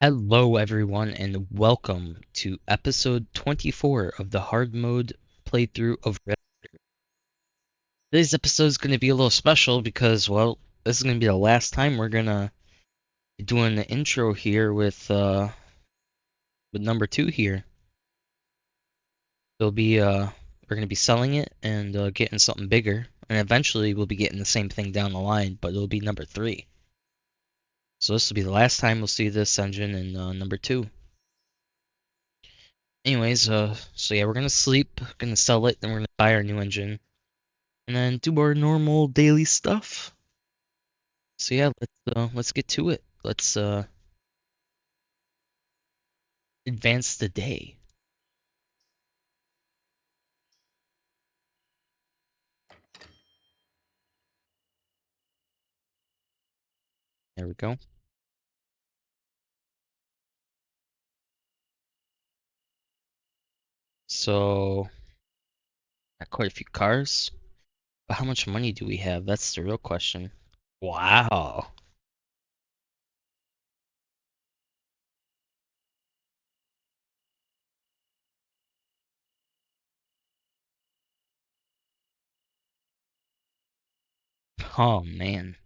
Hello, everyone, and welcome to episode 24 of the hard mode playthrough of Red. Today's episode is going to be a little special because, well, this is going to be the last time we're going to be doing the intro here with number 2 here. We're going to be selling it and getting something bigger, and eventually we'll be getting the same thing down the line, but it'll be number 3. So this will be the last time we'll see this engine in number 2. Anyways, so yeah, we're gonna sleep, gonna sell it, then we're gonna buy our new engine, and then do our normal daily stuff. So yeah, let's get to it. Let's advance the day. There we go. So got quite a few cars, but how much money do we have? That's the real question. Wow. Oh man.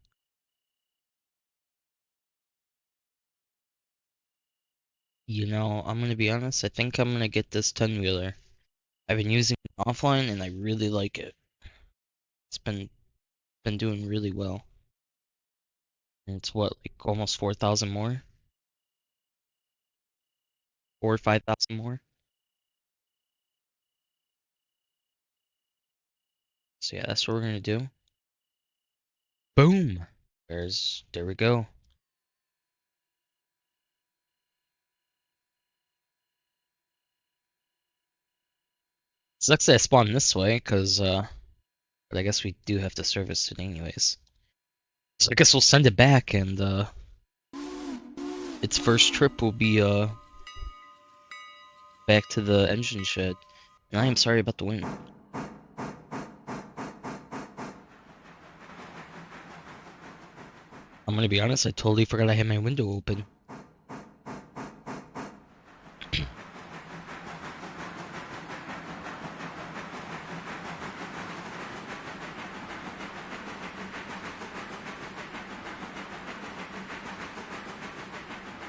I'm gonna be honest. I think I'm gonna get this 10-wheeler. I've been using it offline and I really like it. It's been doing really well. And it's what, like almost 4,000 more? 4 or 5,000 more? So yeah, that's what we're gonna do. Boom! There we go. Sucks that I spawned this way, but I guess we do have to service it anyways. So I guess we'll send it back, and its first trip will be back to the engine shed. And I am sorry about the wind. I'm gonna be honest, I totally forgot I had my window open.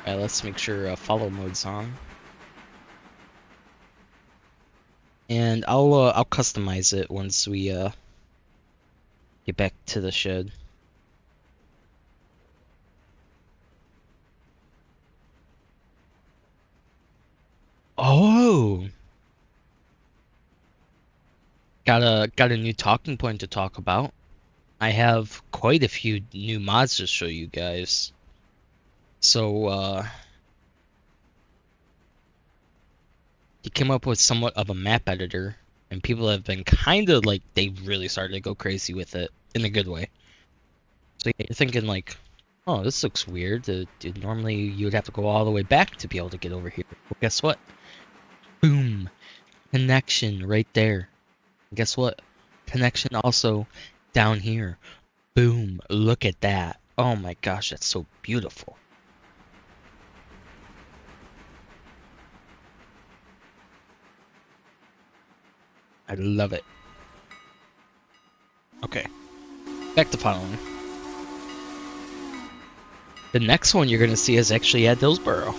Alright, let's make sure follow mode's on. And I'll customize it once we get back to the shed. Oh, got a new talking point to talk about. I have quite a few new mods to show you guys. So, he came up with somewhat of a map editor, and people have been kind of like, they really started to go crazy with it in a good way. So yeah, you're thinking like, oh, this looks weird. Normally you'd have to go all the way back to be able to get over here. Well, guess what? Boom! Connection right there. Guess what? Connection also down here. Boom! Look at that. Oh my gosh, that's so beautiful. I love it. Okay, back to following. The next one you're gonna see is actually at Dillsboro.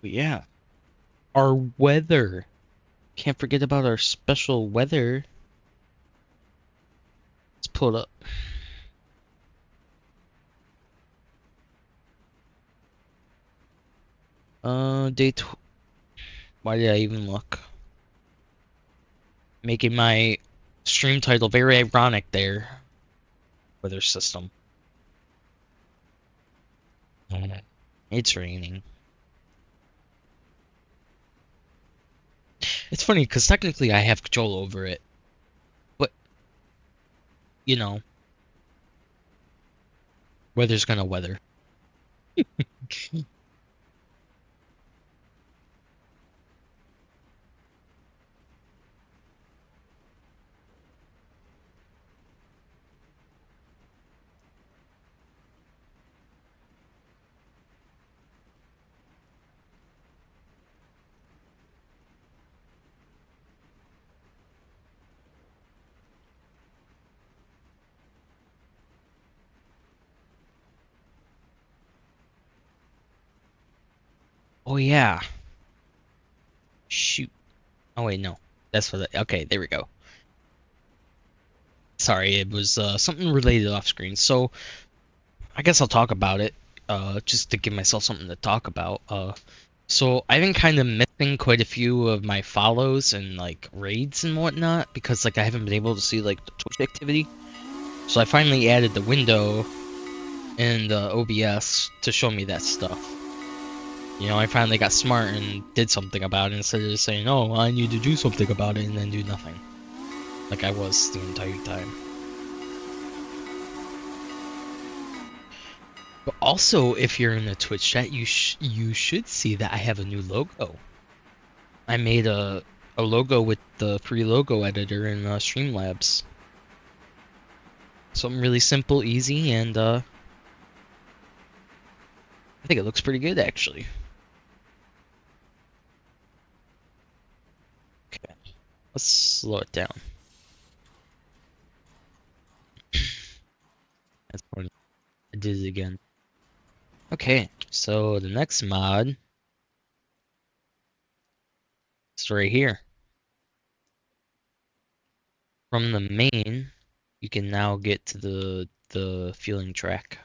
But yeah, our weather. Can't forget about our special weather. Let's pull it up. Day why did I even look? Making my stream title very ironic there. Weather system. It's raining. It's funny because technically I have control over it, but you know, weather's gonna weather. Oh yeah. Shoot. Oh wait, no. That's for the. Okay, there we go. Sorry, it was something related off screen. So I guess I'll talk about it. Just to give myself something to talk about. So I've been kind of missing quite a few of my follows and like raids and whatnot because like I haven't been able to see like the Twitch activity. So I finally added the window in the OBS to show me that stuff. You know, I finally got smart and did something about it instead of just saying, "Oh, I need to do something about it," and then do nothing, like I was the entire time. But also, if you're in the Twitch chat, you should see that I have a new logo. I made a logo with the free logo editor in Streamlabs. Something really simple, easy, and I think it looks pretty good actually. Okay, let's slow it down. That's funny. I did it again. Okay, so the next mod is right here. From the main, you can now get to the fueling track.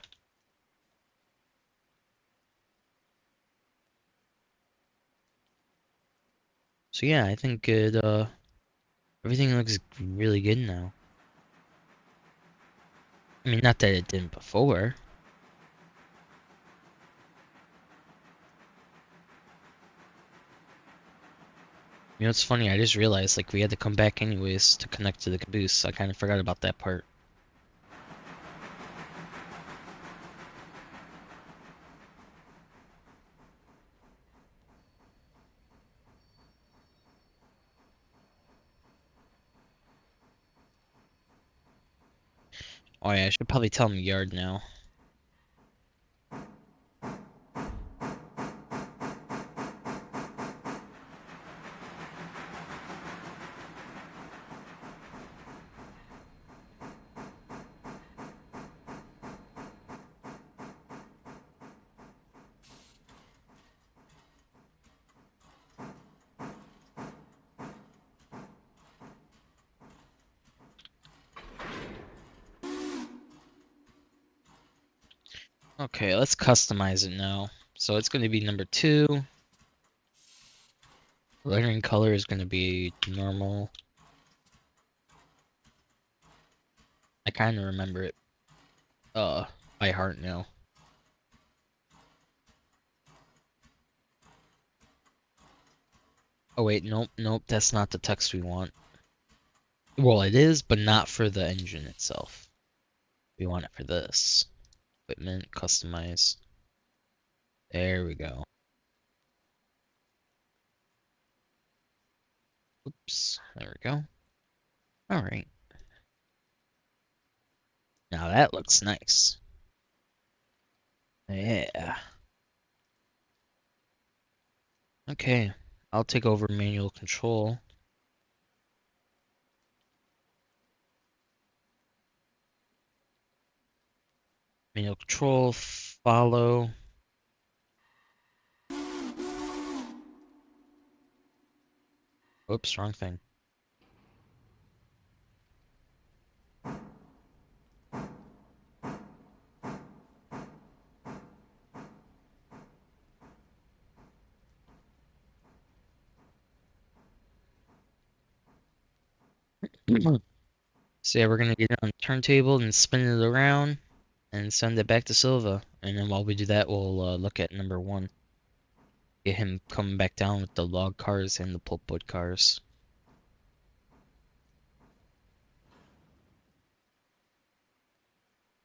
So yeah, I think everything looks really good now. I mean, not that it didn't before. You know, it's funny, I just realized like we had to come back anyways to connect to the caboose. I kind of forgot about that part. Oh yeah, I should probably tell him yard now. Okay, let's customize it now. So it's going to be number 2. Lettering color is going to be normal. I kind of remember it by heart now. Oh wait, nope, that's not the text we want. Well, it is, but not for the engine itself. We want it for this. Equipment, customize. There we go. Oops, there we go. Alright. Now that looks nice. Yeah. Okay, I'll take over manual control. Manual control, follow. Oops, wrong thing. So yeah, we're gonna get it on the turntable and spin it around and send it back to Silva. And then while we do that, we'll look at number one. Get him coming back down with the log cars and the pulpwood cars.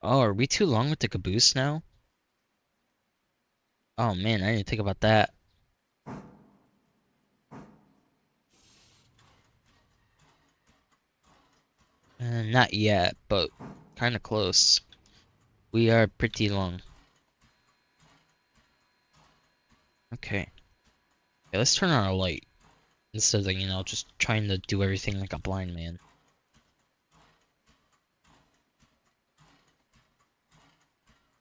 Oh, are we too long with the caboose now? Oh man, I didn't think about that. Not yet, but kind of close. We are pretty long. Okay. Yeah, let's turn on our light instead of, just trying to do everything like a blind man.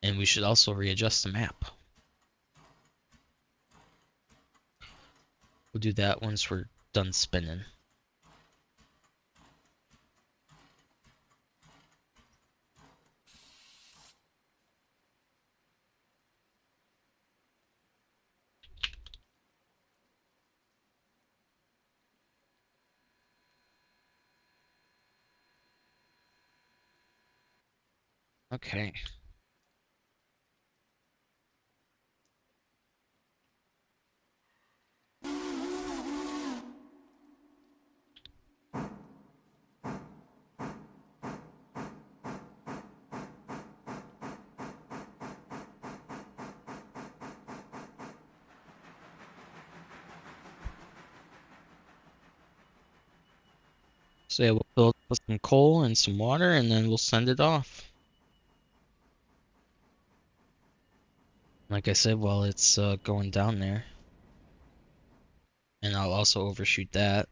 And we should also readjust the map. We'll do that once we're done spinning. Okay. So yeah, we'll fill it with some coal and some water, and then we'll send it off. Like I said, while it's going down there. And I'll also overshoot that.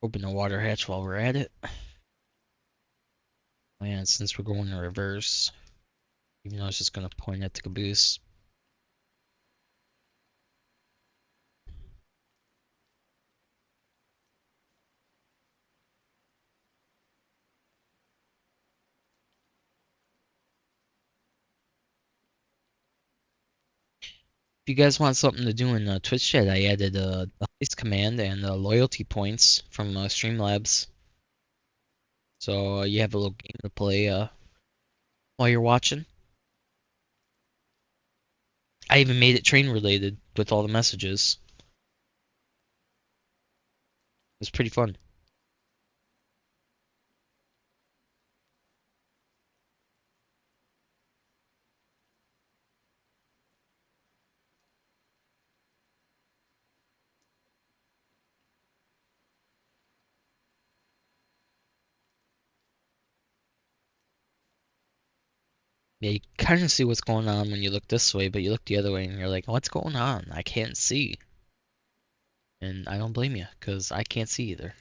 Open the water hatch while we're at it. And since we're going in reverse, even though it's just going to point at the caboose. If you guys want something to do in Twitch chat, I added the heist command and loyalty points from Streamlabs. So you have a little game to play while you're watching. I even made it train related with all the messages. It was pretty fun. Yeah, you kind of see what's going on when you look this way, but you look the other way and you're like, what's going on? I can't see. And I don't blame you, because I can't see either.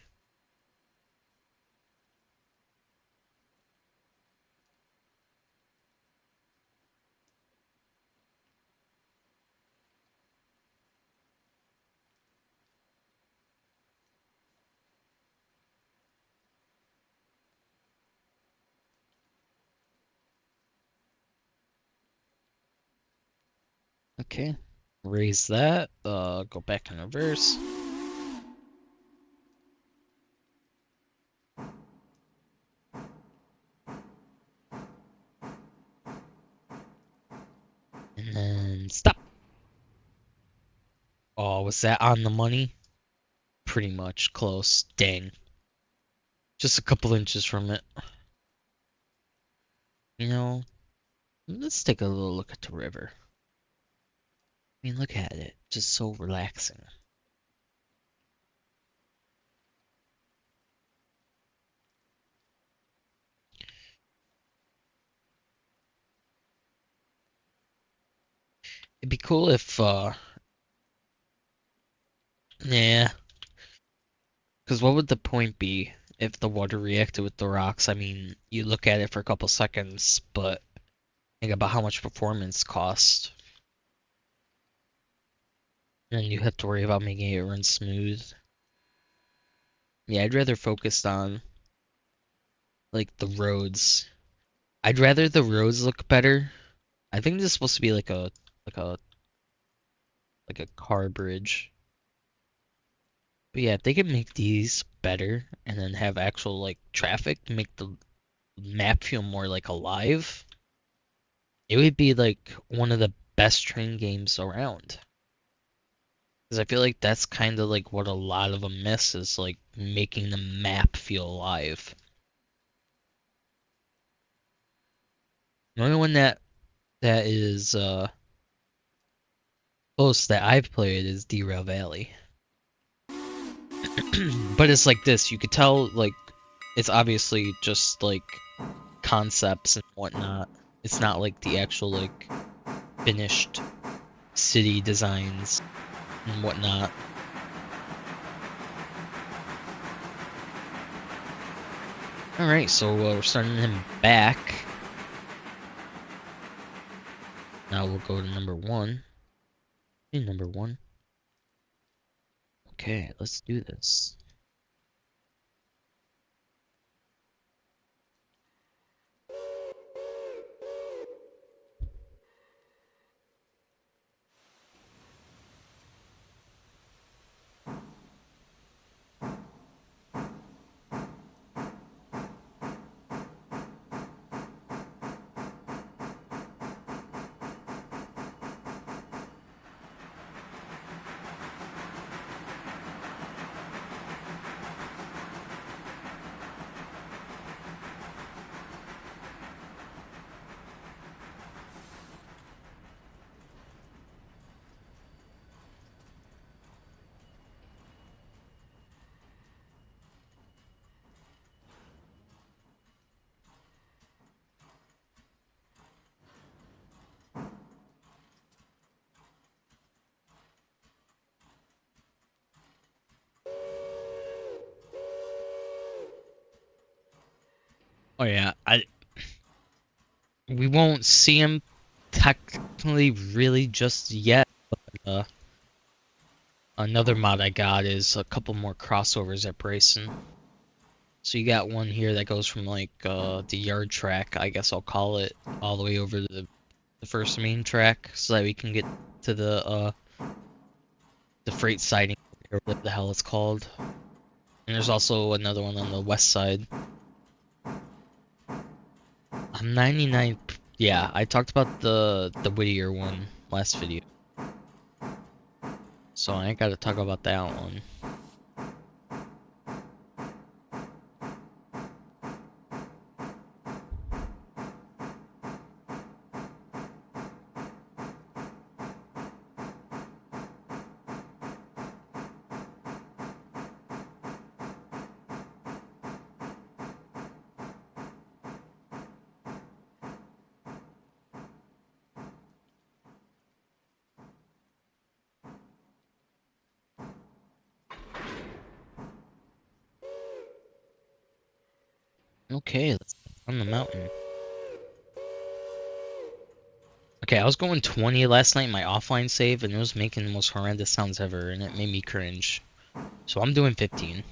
Okay. Raise that. Go back in reverse. And then stop. Oh, was that on the money? Pretty much close. Dang. Just a couple inches from it. You know, let's take a little look at the river. I mean, look at it. Just so relaxing. It'd be cool if, yeah. Because what would the point be if the water reacted with the rocks? I mean, you look at it for a couple seconds, but Think about how much performance costs. And you have to worry about making it run smooth. Yeah, I'd rather focus on like the roads. I'd rather the roads look better. I think this is supposed to be like a like a car bridge. But yeah, if they could make these better and then have actual like traffic, make the map feel more like alive, it would be like one of the best train games around. Because I feel like that's kind of like what a lot of them miss is like making the map feel alive. The only one that is close that I've played is Derail Valley. But it's like this, you could tell like it's obviously just like concepts and whatnot. It's not like the actual like finished city designs and whatnot. Alright, so we're starting him back. Now we'll go to number one. Number one. Okay, let's do this. Oh yeah, I we won't see him technically really just yet. Uh, Another mod I got is a couple more crossovers at Brayson. So you got one here that goes from like the yard track, I guess I'll call it, all the way over to the first main track, so that we can get to the freight siding, or whatever the hell it's called. And there's also another one on the west side. I'm 99. Yeah, I talked about the Whittier one last video, so I ain't got to talk about that one. Okay, let's on the mountain. Okay, I was going 20 last night in my offline save, and it was making the most horrendous sounds ever, and it made me cringe. So I'm doing 15.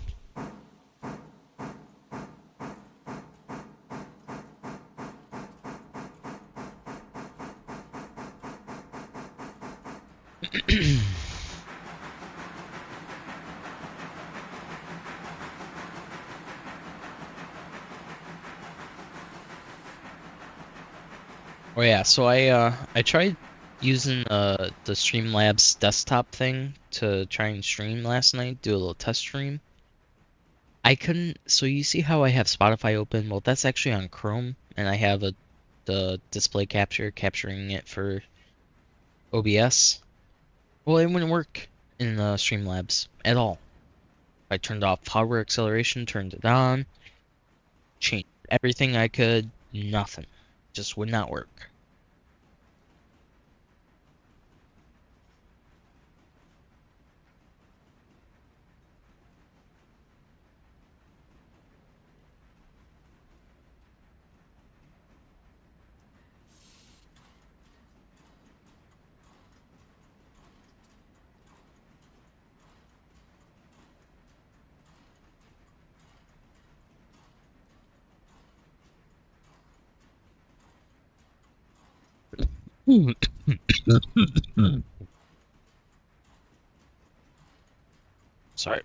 Oh yeah, so I tried using the Streamlabs desktop thing to try and stream last night, do a little test stream. I couldn't. So you see how I have Spotify open? Well, that's actually on Chrome, and I have the display capture capturing it for OBS. Well, it wouldn't work in Streamlabs at all. I turned off power acceleration, turned it on, changed everything I could, nothing. Just would not work. Sorry.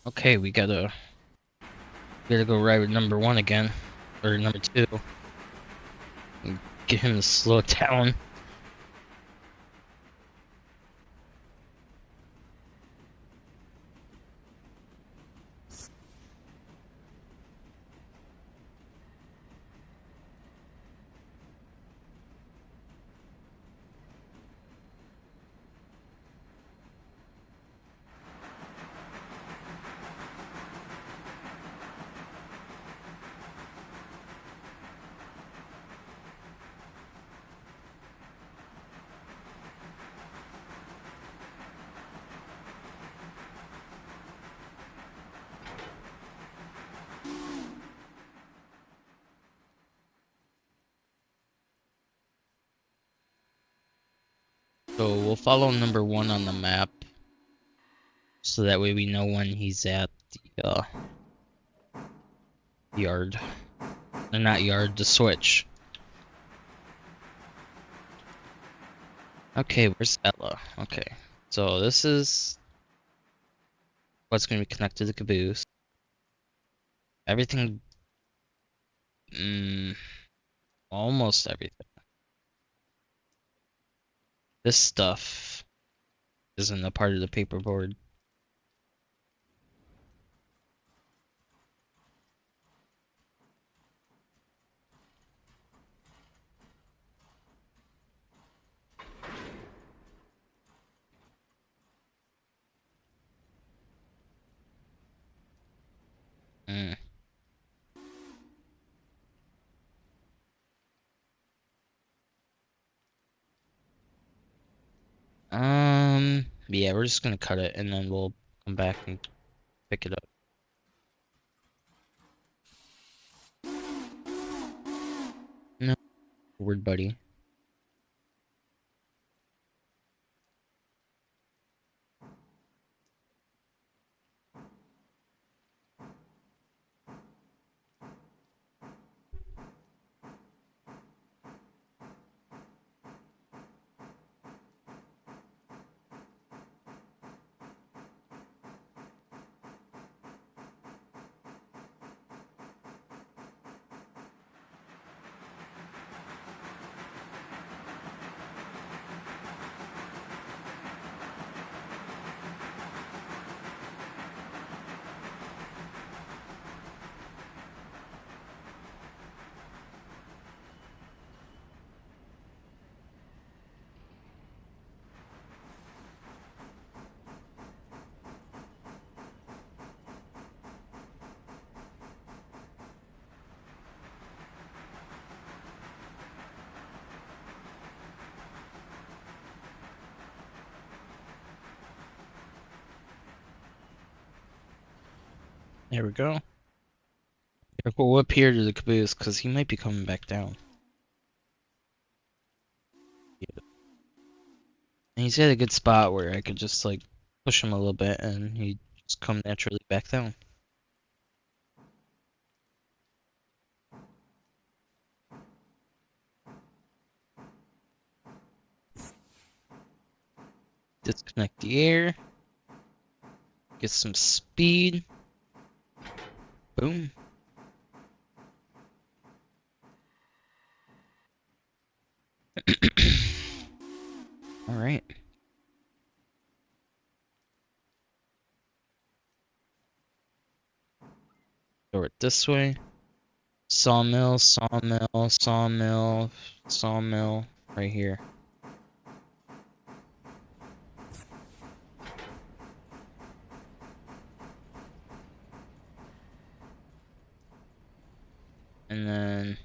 Okay, we gotta go right with number 1 again, or number 2, and get him to slow it down. So we'll follow number 1 on the map, so that way we know when he's at the yard. Or not yard, the switch. Okay, where's Ella? Okay, so this is what's going to be connected to the caboose. Everything, almost everything. This stuff isn't a part of the paperboard. Mm. Yeah, we're just gonna cut it and then we'll come back and pick it up. No, word buddy. There we go. We'll whip here to the caboose because he might be coming back down. Yeah. And he's at a good spot where I could just like push him a little bit and he'd just come naturally back down. Disconnect the air. Get some speed. Boom. Alright. Throw it this way. Sawmill, sawmill, sawmill, sawmill. Right here. And then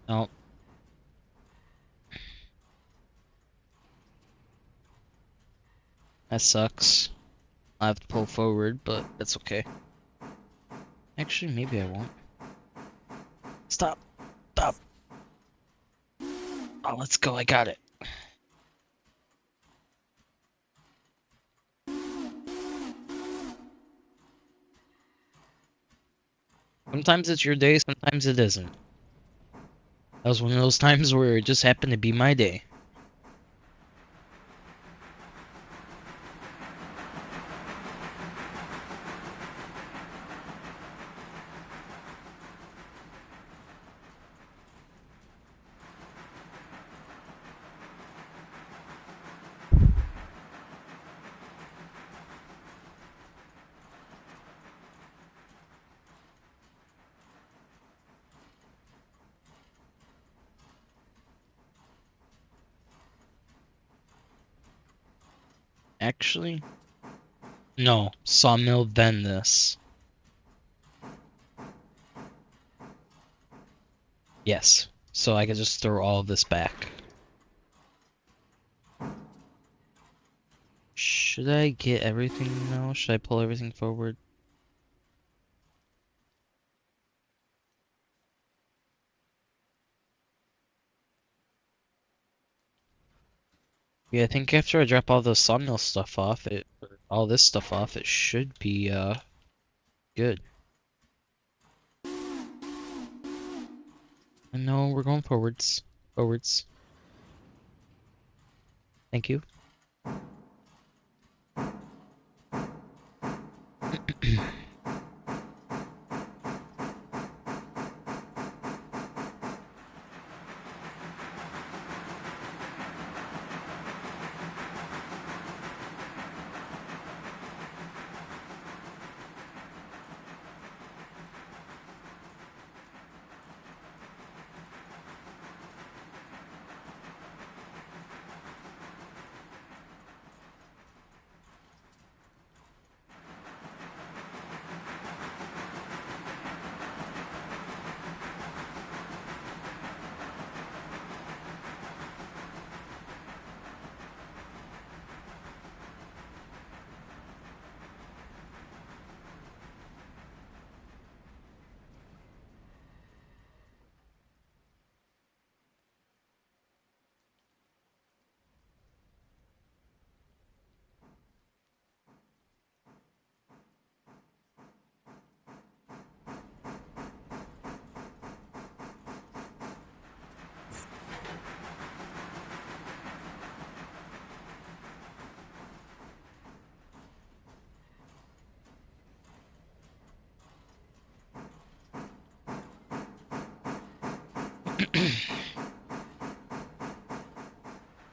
oh, that sucks. I have to pull forward, but that's okay. Actually, maybe I won't. Stop. Stop. Oh, let's go. I got it. Sometimes it's your day, sometimes it isn't. That was one of those times where it just happened to be my day. Actually, no. Sawmill, then this. Yes. So I can just throw all of this back. Should I get everything now? Should I pull everything forward? Yeah, I think after I drop all the sawmill stuff off, all this stuff off, it should be good. And no, we're going forwards. Forwards. Thank you.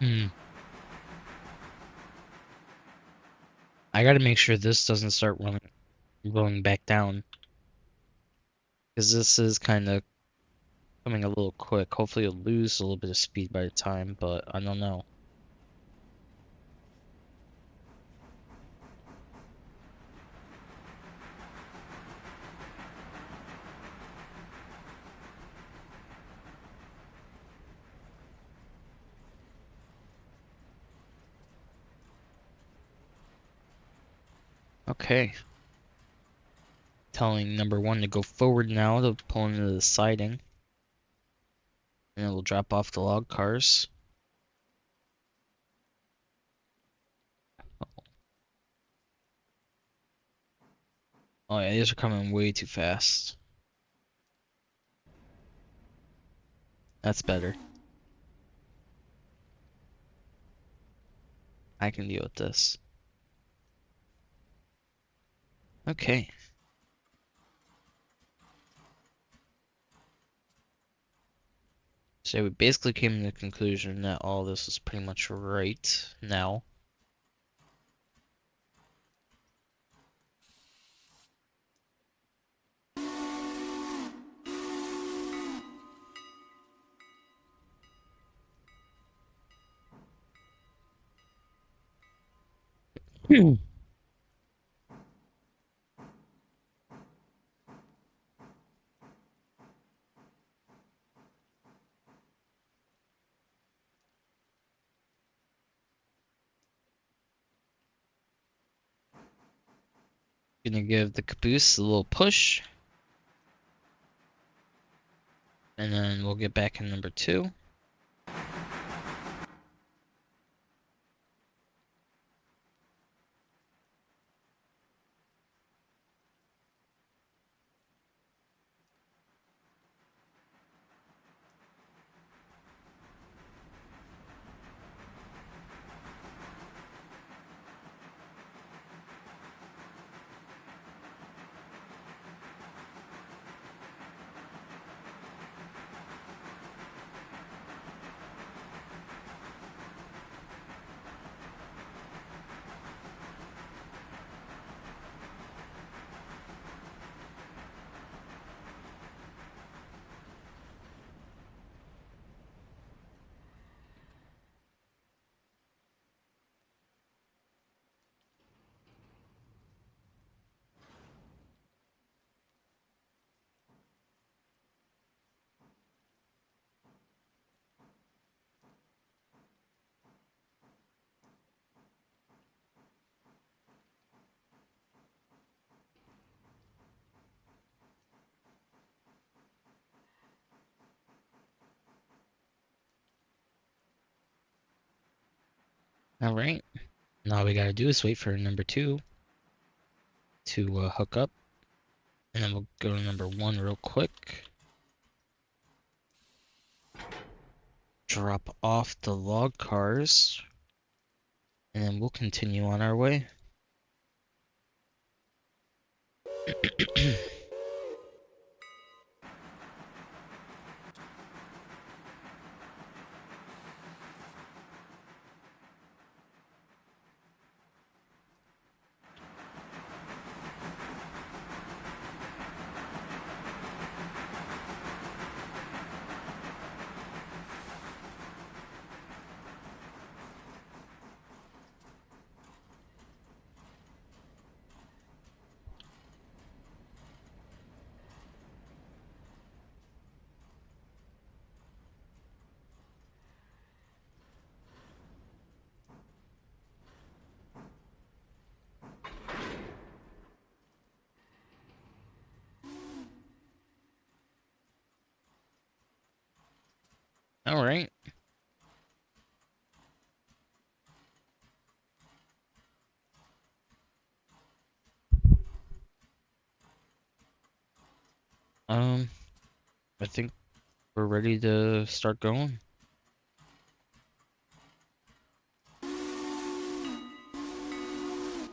Hmm. I gotta make sure this doesn't start rolling back down. Because this is kind of coming a little quick. Hopefully it'll lose a little bit of speed by the time, but I don't know. Okay. Telling number one to go forward now to pull into the siding. And it'll drop off the log cars. Oh yeah, these are coming way too fast. That's better. I can deal with this. Okay. So we basically came to the conclusion that all this is pretty much right now. Gonna give the caboose a little push, and then we'll get back in number 2. All right. Now all we gotta do is wait for number 2 to hook up, and then we'll go to number 1 real quick. Drop off the log cars, and then we'll continue on our way. All right. I think we're ready to start going.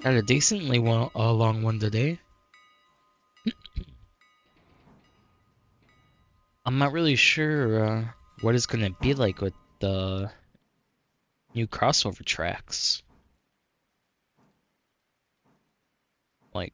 Had a decently long one today. I'm not really sure what it's gonna be like with the new crossover tracks. Like,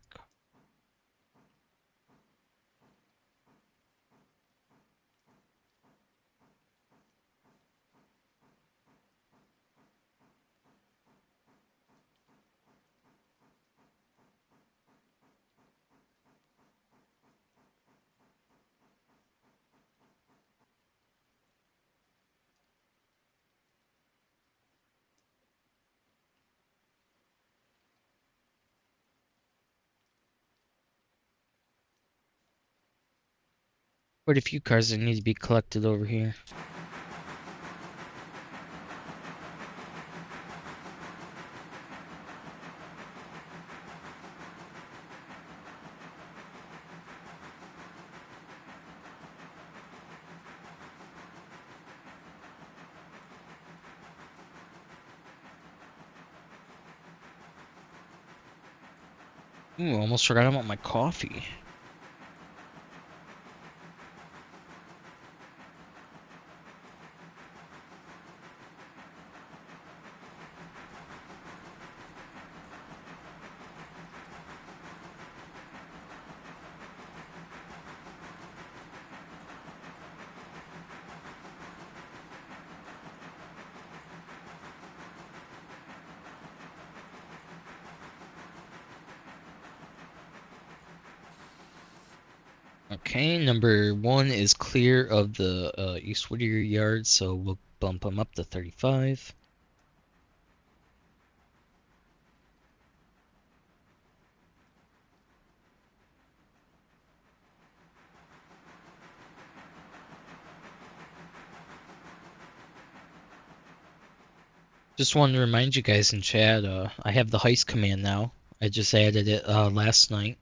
quite a few cars that need to be collected over here. Ooh, almost forgot about my coffee. Okay, number 1 is clear of the East Whittier yard, so we'll bump him up to 35. Just wanted to remind you guys in chat, I have the heist command now. I just added it last night.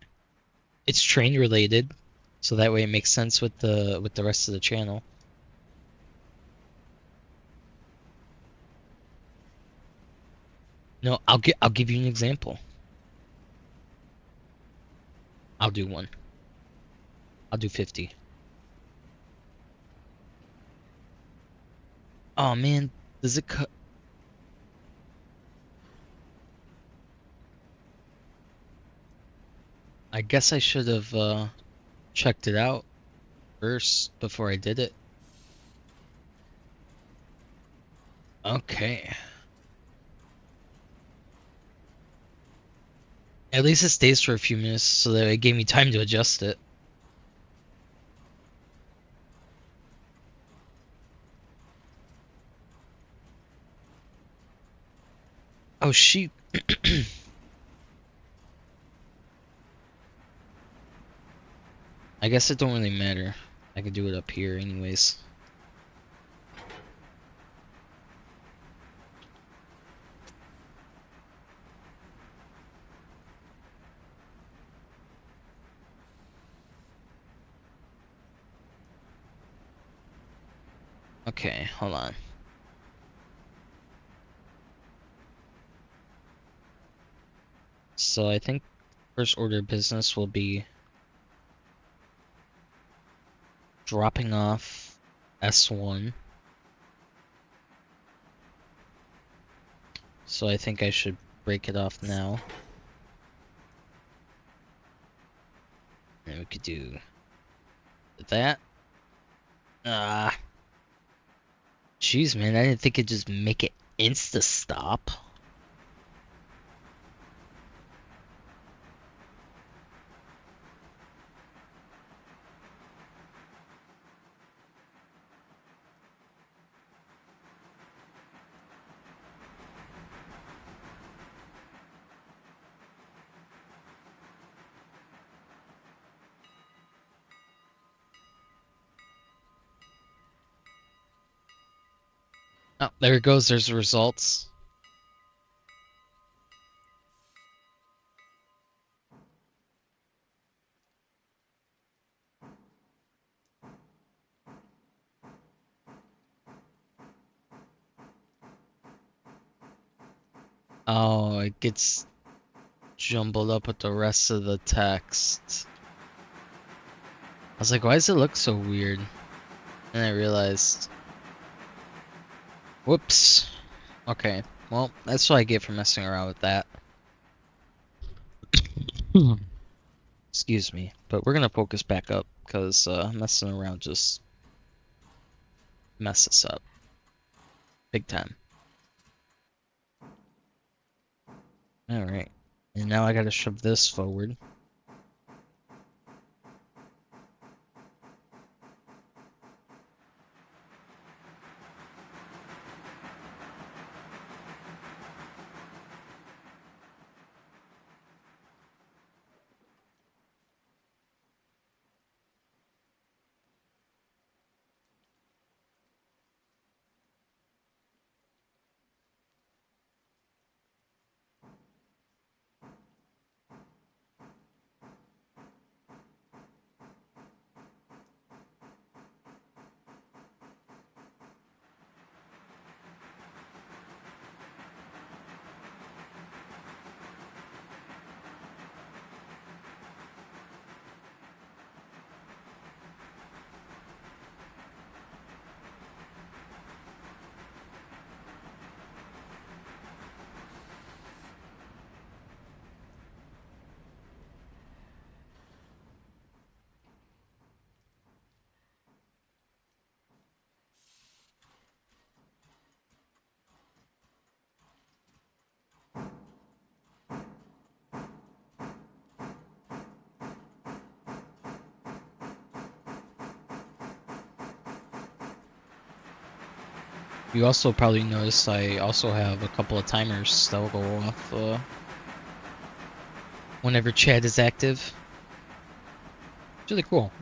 It's train related, so that way it makes sense with the rest of the channel. No, I'll give you an example. I'll do one. I'll do 50. Oh man, does it cut? I guess I should have checked it out first before I did it. Okay. At least it stays for a few minutes so that it gave me time to adjust it. Oh shoot. I guess it don't really matter. I can do it up here anyways. Okay, hold on. So I think first order of business will be dropping off S1. So I think I should break it off now. And we could do that. Ah, jeez, man, I didn't think it'd just make it insta stop. Oh, there it goes. There's the results. Oh, it gets jumbled up with the rest of the text. I was like, why does it look so weird? And I realized, whoops. Okay, well, that's what I get for messing around with that. Excuse me, but we're gonna focus back up because messing around just messes up big time. All right, and now I gotta shove this forward. You also probably noticed I also have a couple of timers that will go off whenever chat is active. It's really cool.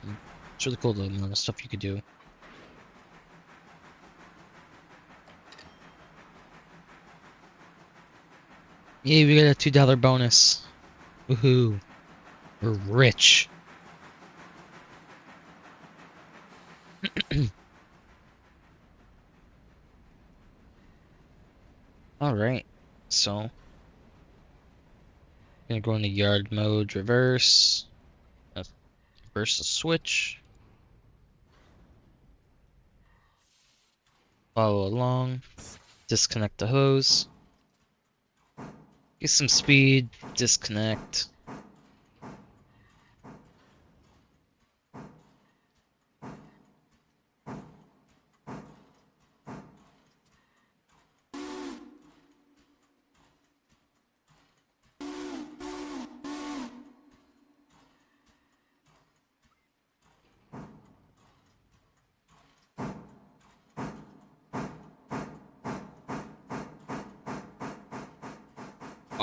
It's really cool the amount of stuff you could do. Yay, we got a $2 bonus. Woohoo. We're rich. Alright. So, gonna go into yard mode, reverse. Reverse the switch. Follow along. Disconnect the hose. Get some speed. Disconnect.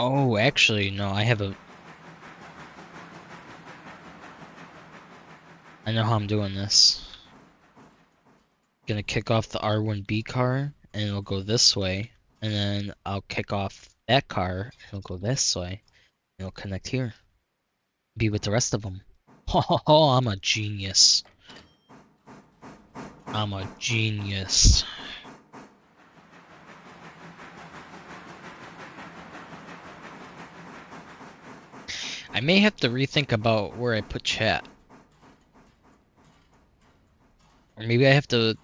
Oh, actually, no, I know how I'm doing this. Gonna kick off the R1B car, and it'll go this way. And then I'll kick off that car, and it'll go this way. And it'll connect here. Be with the rest of them. Oh, I'm a genius. I'm a genius. I may have to rethink about where I put chat. Or maybe I have to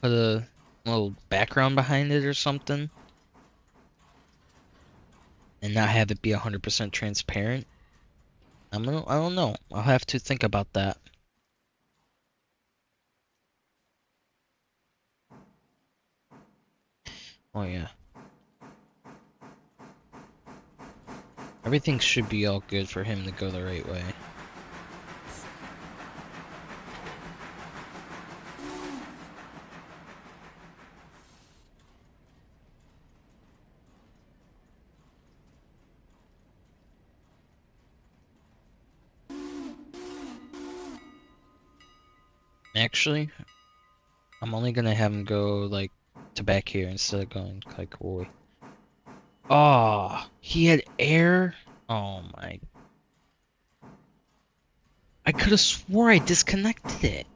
put a little background behind it or something. And not have it be 100% transparent. I don't know. I'll have to think about that. Oh yeah. Everything should be all good for him to go the right way. Actually, I'm only gonna have him go like to back here instead of going like way. Oh, he had air. Oh my! I could have swore I disconnected it.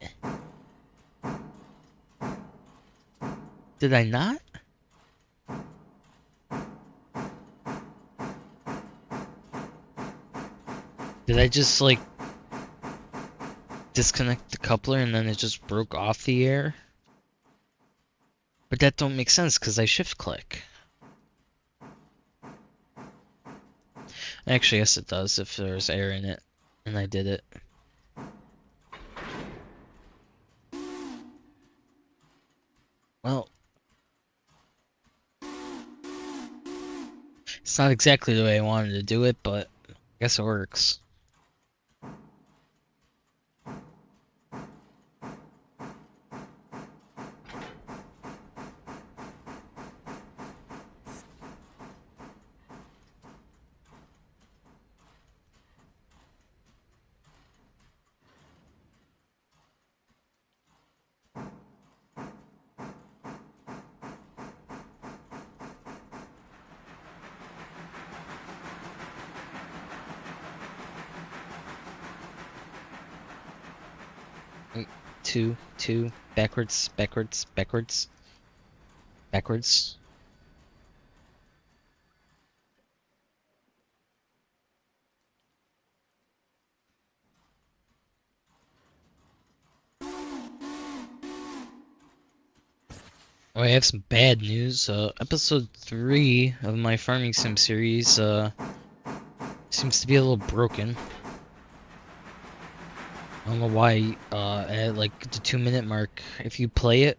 Did I not? Did I just like disconnect the coupler and then it just broke off the air? But that don't make sense because I shift click. Actually, yes it does if there's air in it and I did it. Well, it's not exactly the way I wanted to do it, but I guess it works. Wait, two, backwards, backwards, backwards, backwards. Oh, I have some bad news. Episode 3 of my farming sim series, seems to be a little broken. I don't know why, at like the 2-minute mark, if you play it,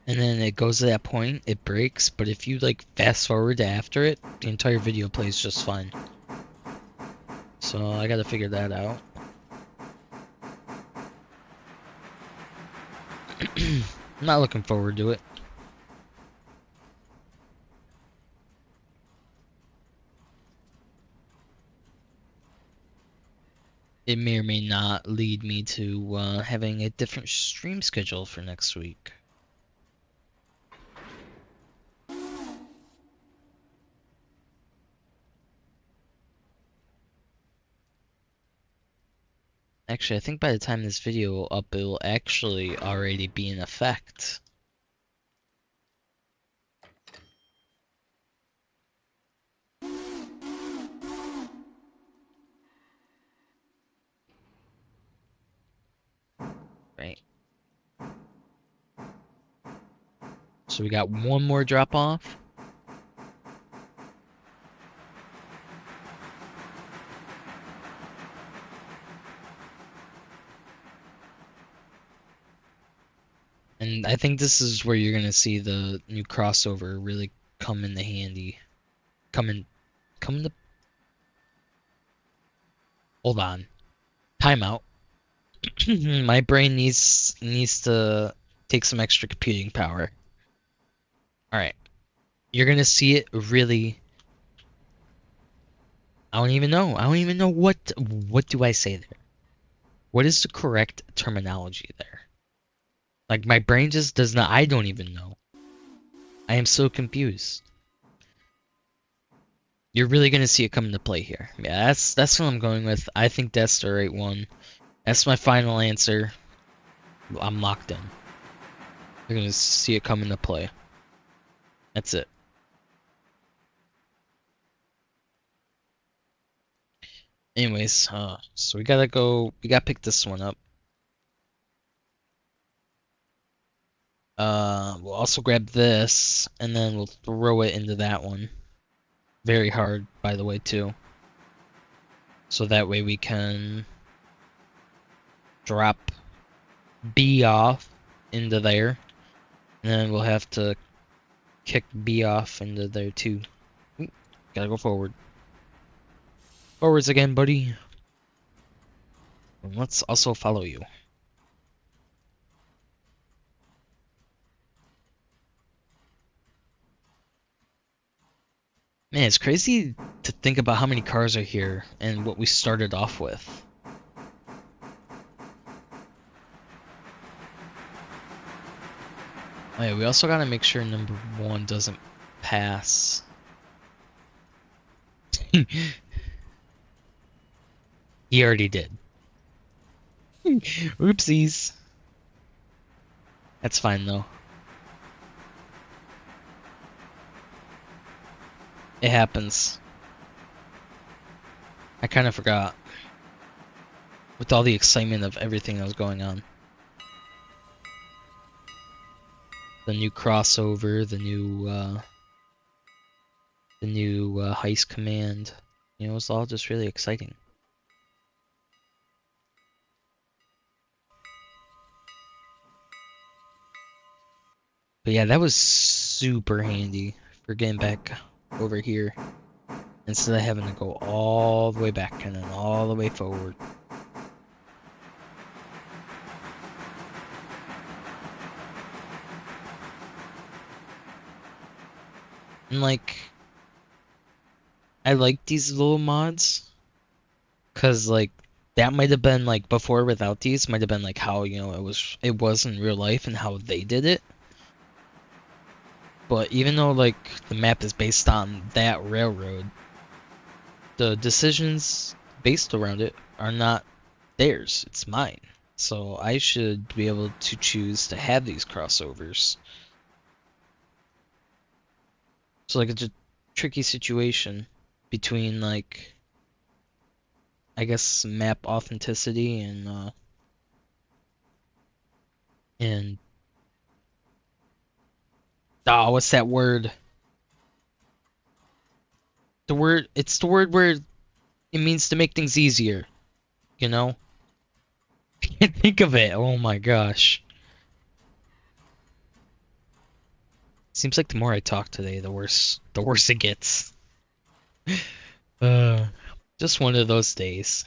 and then it goes to that point, it breaks, but if you like fast forward to after it, the entire video plays just fine. So I gotta figure that out. I'm not looking forward to it. it may or may not lead me to having a different stream schedule for next week. Actually, I think by the time this video up, it will actually already be in effect. Right. So we got one more drop off. And I think this is where you're gonna see the new crossover really come into handy. Come in hold on. Timeout. My brain needs to take some extra computing power. Alright. You're gonna see it really. I don't even know. I don't even know what do I say there? What is the correct terminology there? Like my brain just does not. I don't even know. I am so confused. You're really gonna see it come into play here. Yeah, that's what I'm going with. I think that's the right one. That's my final answer. I'm locked in. You're gonna see it come into play. That's it. Anyways, so we gotta go. We gotta pick this one up. We'll also grab this, and then we'll throw it into that one. Very hard, by the way, too. So that way we can drop B off into there, and then we'll have to kick B off into there too. Ooh, gotta go forward. Forwards again, buddy. And let's also follow you. Man, it's crazy to think about how many cars are here and what we started off with. Oh yeah, we also gotta make sure number 1 doesn't pass. He already did. Oopsies. That's fine though. It happens. I kind of forgot. With all the excitement of everything that was going on. The new crossover, the new heist command. You know, it's all just really exciting. But yeah, that was super handy for getting back over here. Instead of having to go all the way back and then all the way forward. And like, I like these little mods. Cause like, that might have been like, before without these, might have been like how, you know, it was in real life and how they did it. But even though like, the map is based on that railroad, the decisions based around it are not theirs, it's mine. So I should be able to choose to have these crossovers. So like it's a tricky situation between like I guess map authenticity and oh, what's that word? It's the word where it means to make things easier, you know? I can't think of it. Oh my gosh. Seems like the more I talk today, the worse it gets. Uh, just one of those days.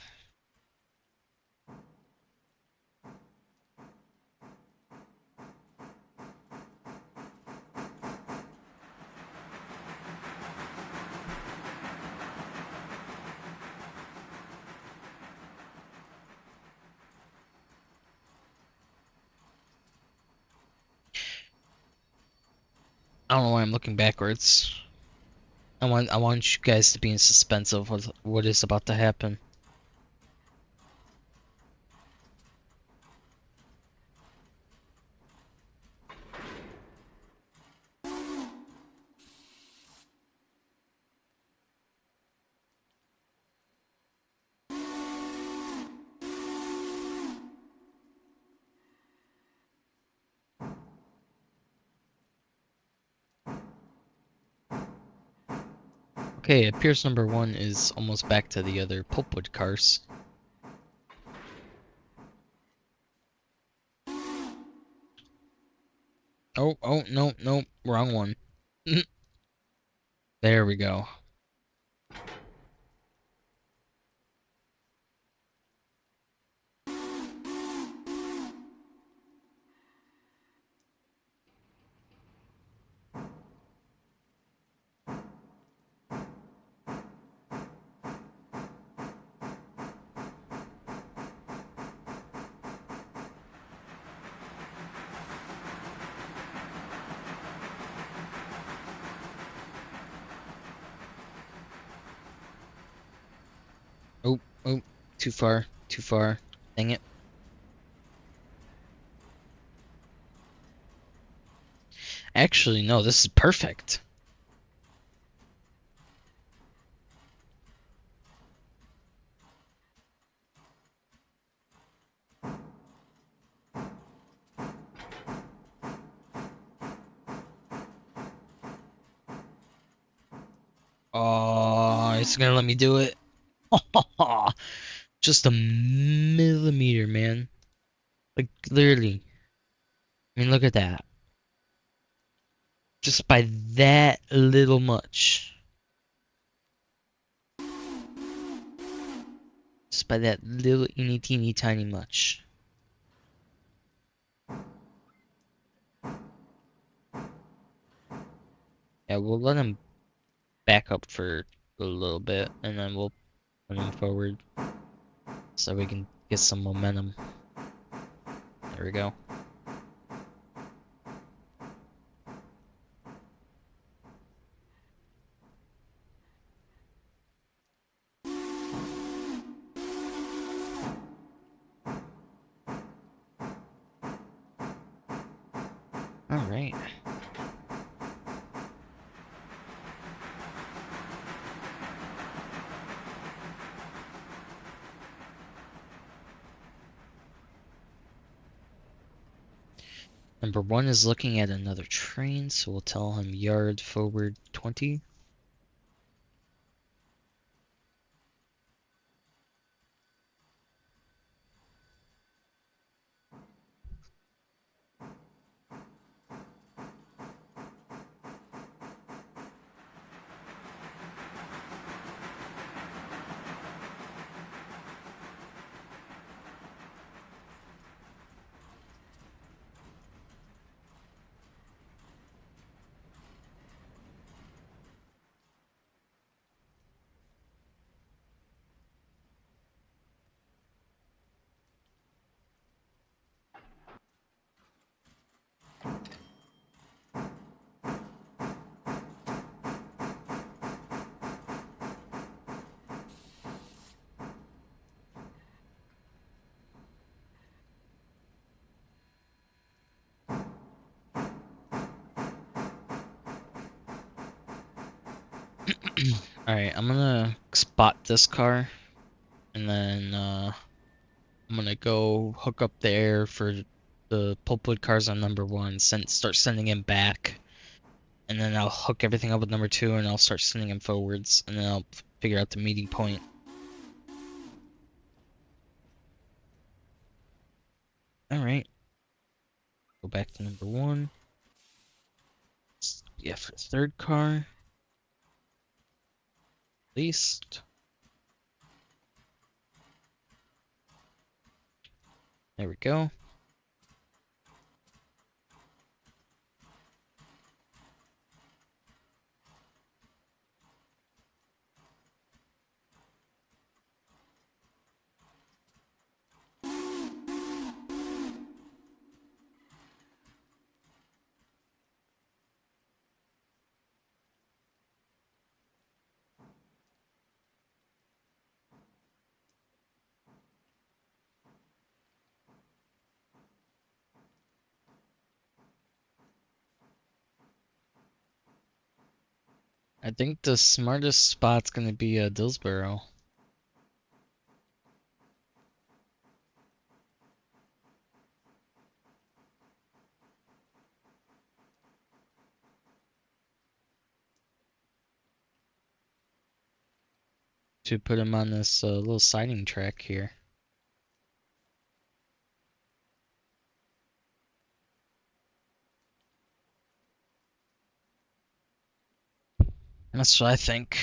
I don't know why I'm looking backwards. I want you guys to be in suspense of what is about to happen. Okay, it appears number one is almost back to the other pulpwood cars. Oh, no, no, wrong one. There we go. Oh, too far, too far. Dang it. Actually, no, this is perfect. Oh, it's gonna let me do it. Just a millimeter, man. Like, literally. I mean, look at that. Just by that little much. Just by that little teeny teeny tiny much. Yeah, we'll let him back up for a little bit, and then we'll put him forward so we can get some momentum. There we go. Alright. Number one is looking at another train, so we'll tell him yard forward 20. Alright, I'm gonna spot this car, and then I'm gonna go hook up the air for the pulpwood cars on number one, start sending him back, and then I'll hook everything up with number two, and I'll start sending him forwards, and then I'll figure out the meeting point. Alright, go back to number one. Yeah, for the third car. At least. There we go. I think the smartest spot's gonna be Dillsboro. To put him on this little siding track here. That's what I think.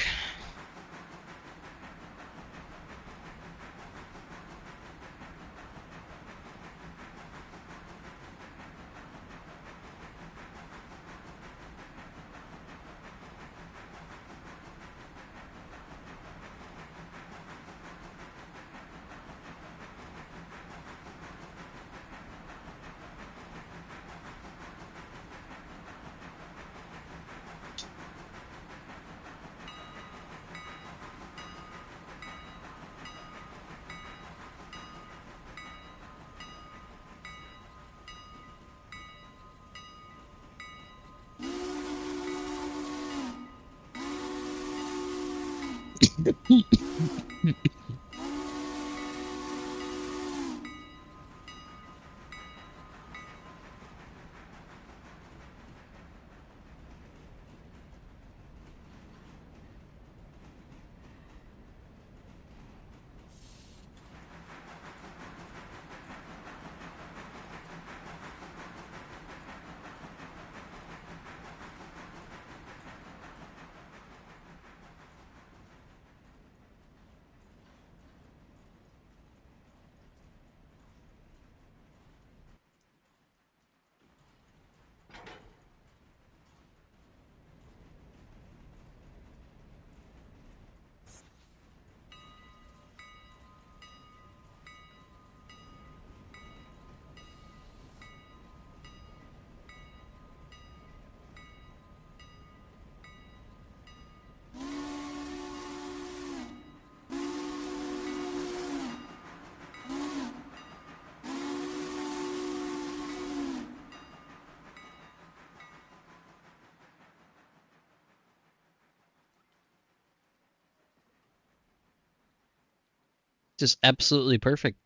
Just absolutely perfect.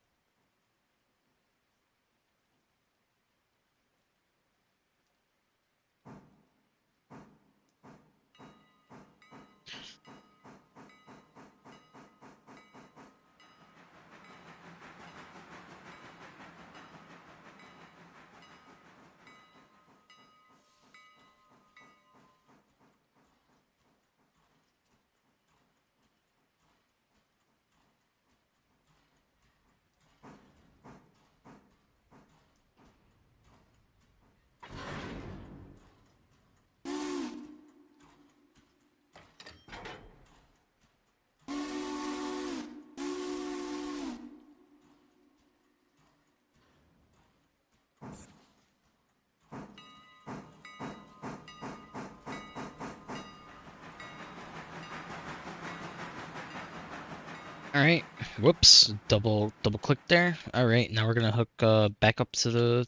All right. Whoops. Double click there. All right. Now we're gonna hook back up to the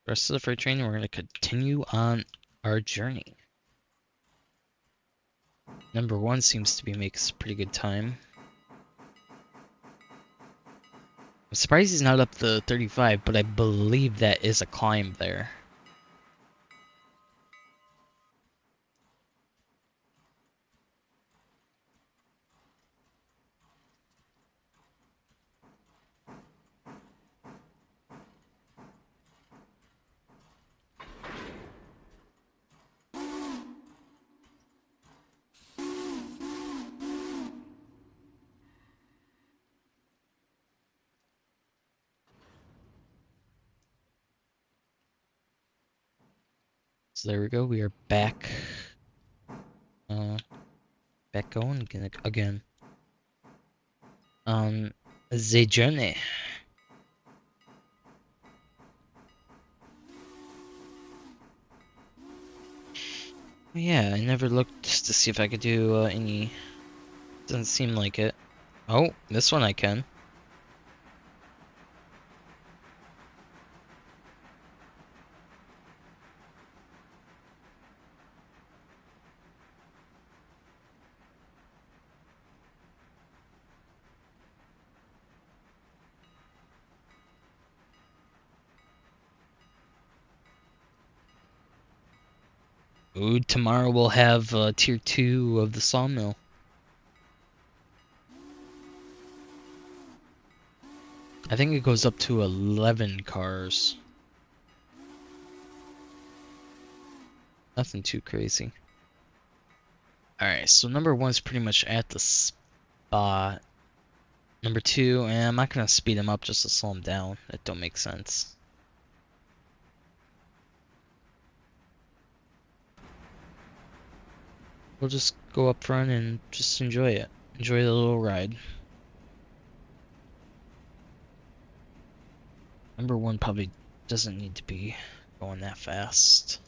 rest of the freight train, and we're gonna continue on our journey. Number one seems to be making pretty good time. I'm surprised he's not up to 35, but I believe that is a climb there. So there we go. We are back. Back going again. The journey. Yeah, I never looked to see if I could do any. Doesn't seem like it. Oh, this one I can. Ooh, tomorrow we'll have tier 2 of the sawmill. I think it goes up to 11 cars. Nothing too crazy. Alright, so number 1's pretty much at the spot. Number 2, and I'm not gonna speed him up just to slow him down. That don't make sense. We'll just go up front and just enjoy it. Enjoy the little ride. Number 1 probably doesn't need to be going that fast.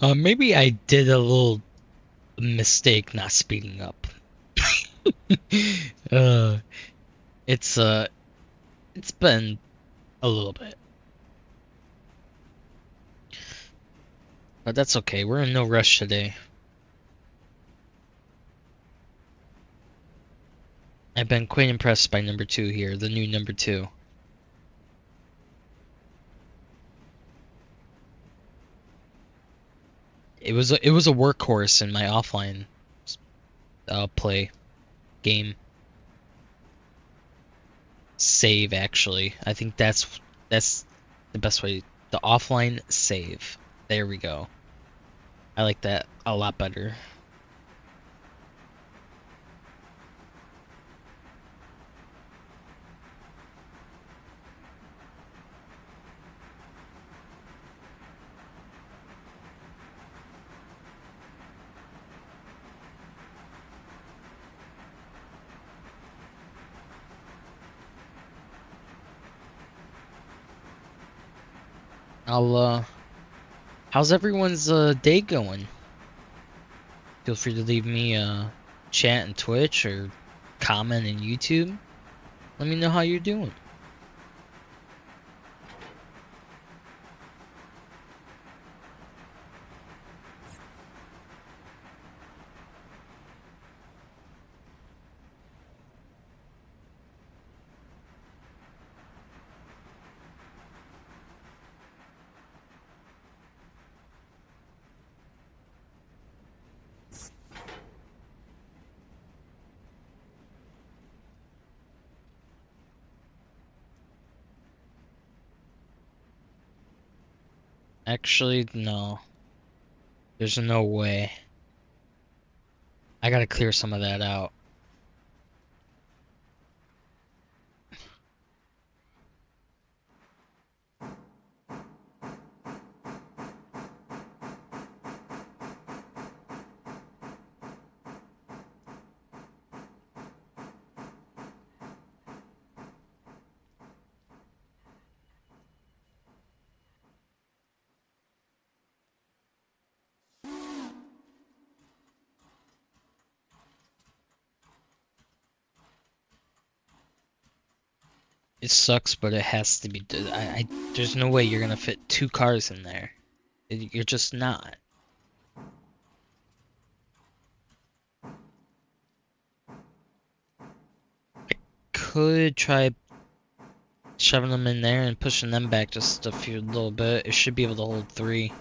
Maybe I did a little mistake not speeding up. uh, it's it's been a little bit, but that's okay. We're in no rush today. I've been quite impressed by number 2 here, the new number 2. It was a workhorse in my offline play game save actually. I think that's the best way. The offline save. There we go. I like that a lot better. I'll how's everyone's day going? Feel free to leave me a chat in Twitch or comment in YouTube. Let me know how you're doing. Actually, no. There's no way. I gotta clear some of that out. It sucks, but it has to be. There's no way you're gonna fit 2 cars in there. You're just not. Could try shoving them in there and pushing them back just a little bit. It should be able to hold 3.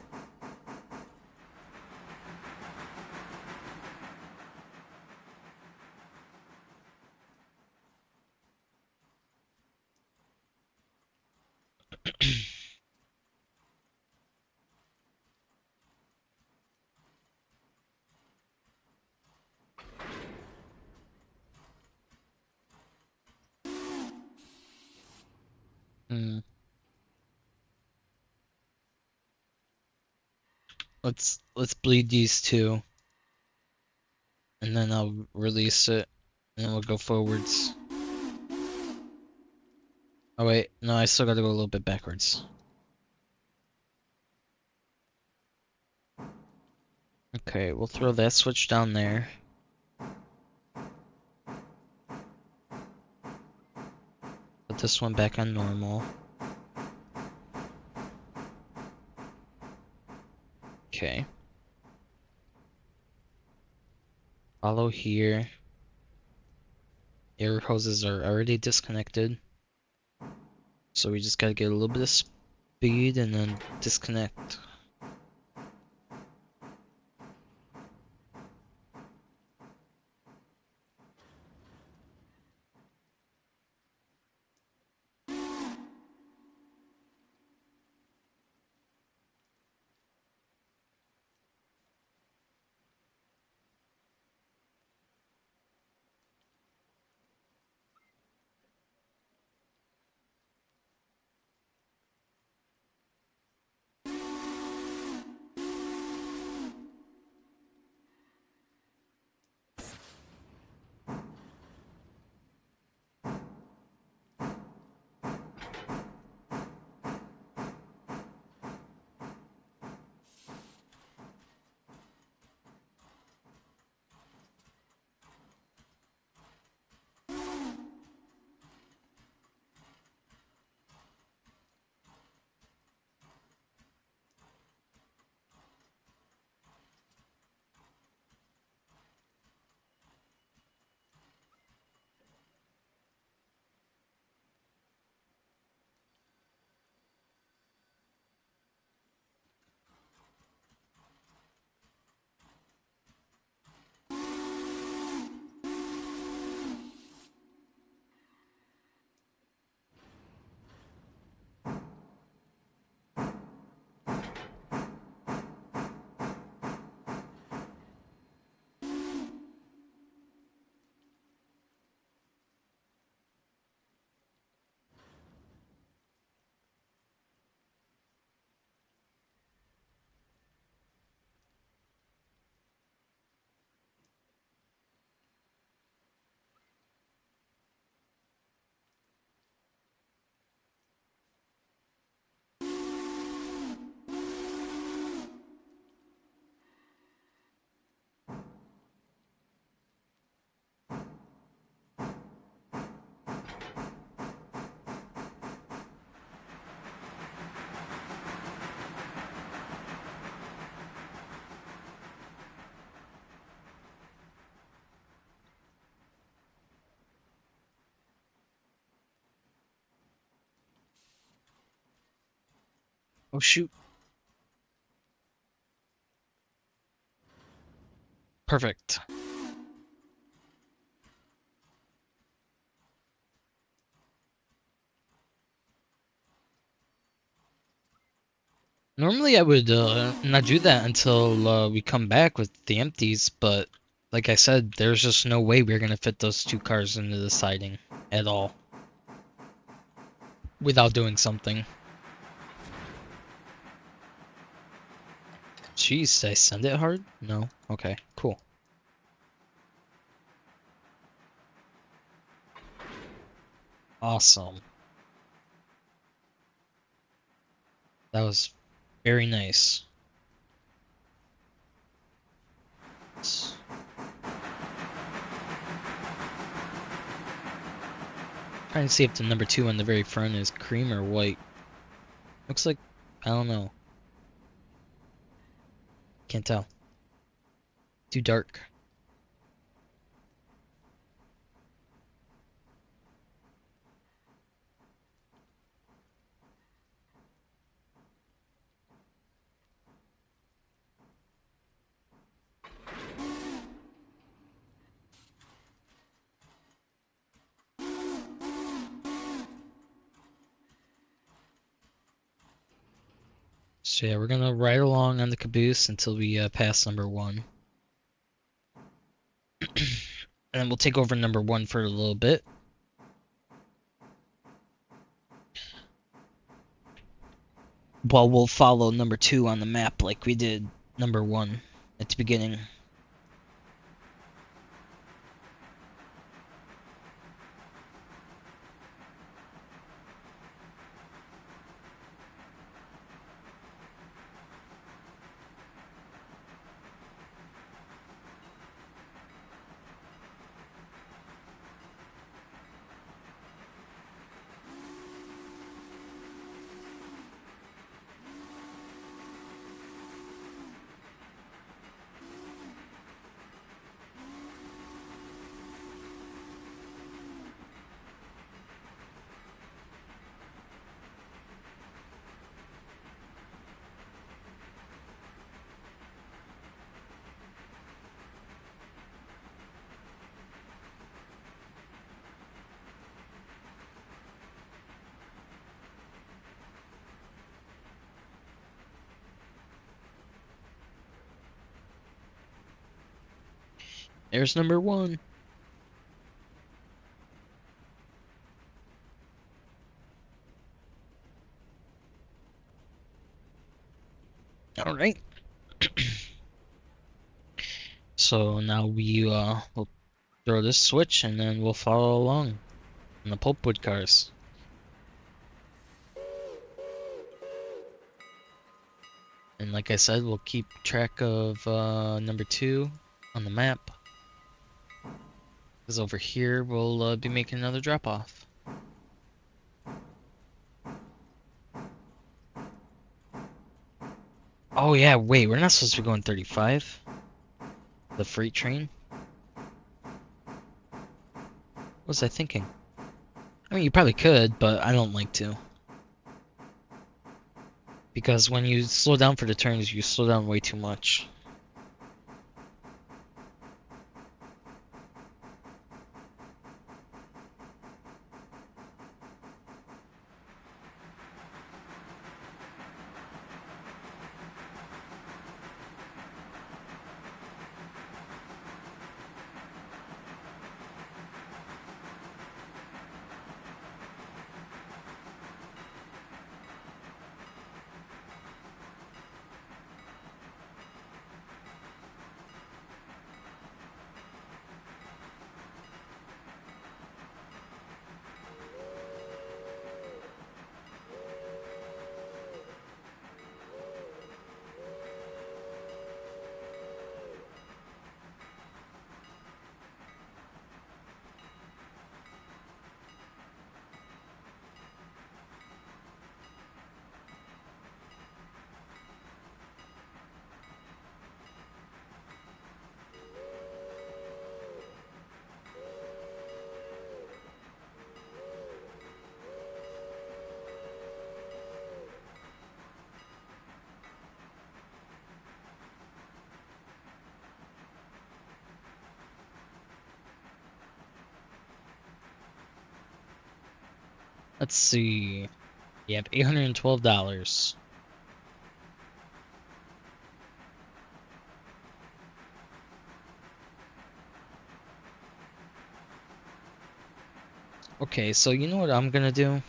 Hmm. Let's bleed these 2, and then I'll release it, and then we'll go forwards. Oh wait, no, I still gotta go a little bit backwards. Okay, we'll throw that switch down there. Put this one back on normal. Okay. Follow here. Air hoses are already disconnected. So we just gotta get a little bit of speed and then disconnect. Oh shoot. Perfect. Normally I would not do that until we come back with the empties, but like I said, there's just no way we're gonna fit those two cars into the siding at all without doing something. Jeez, did I send it hard? No? Okay, cool. Awesome. That was very nice. Trying to see if the number 2 on the very front is cream or white. Looks like, I don't know. Can't tell. Too dark. So yeah, we're gonna ride along on the caboose until we pass number 1. And then we'll take over number 1 for a little bit. Well, we'll follow number 2 on the map like we did number 1 at the beginning. There's number 1. All right. So now we'll throw this switch and then we'll follow along in the pulpwood cars. And like I said, we'll keep track of number 2 on the map. Because over here we'll be making another drop off. Oh yeah, wait, we're not supposed to be going 35? The freight train? What was I thinking? I mean, you probably could, but I don't like to. Because when you slow down for the turns, you slow down way too much. Let's see. You have $812. Okay, so you know what I'm gonna do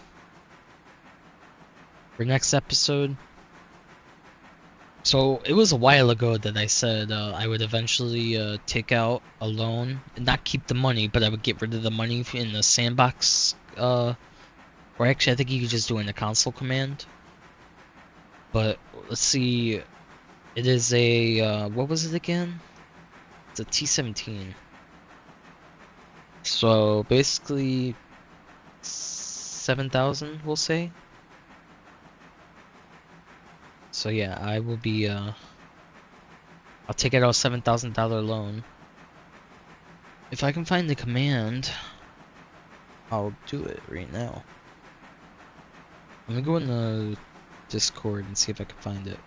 for next episode? So it was a while ago that I said I would eventually take out a loan and not keep the money, but I would get rid of the money in the sandbox. Or actually, I think you could just do it in the console command. But let's see, it is a what was it again? It's a T17. So basically 7,000, we'll say. So yeah, I will be I'll take out a $7,000 loan. If I can find the command, I'll do it right now. Let me go in the Discord and see if I can find it.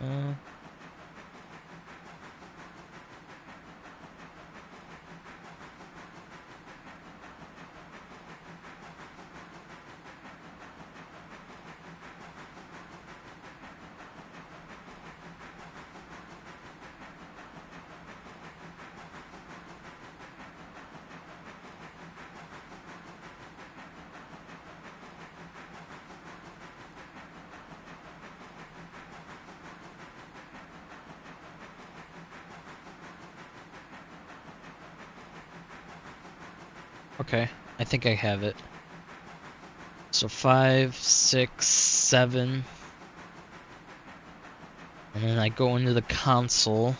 Uh, okay, I think I have it. So 5, 6, 7, and then I go into the console,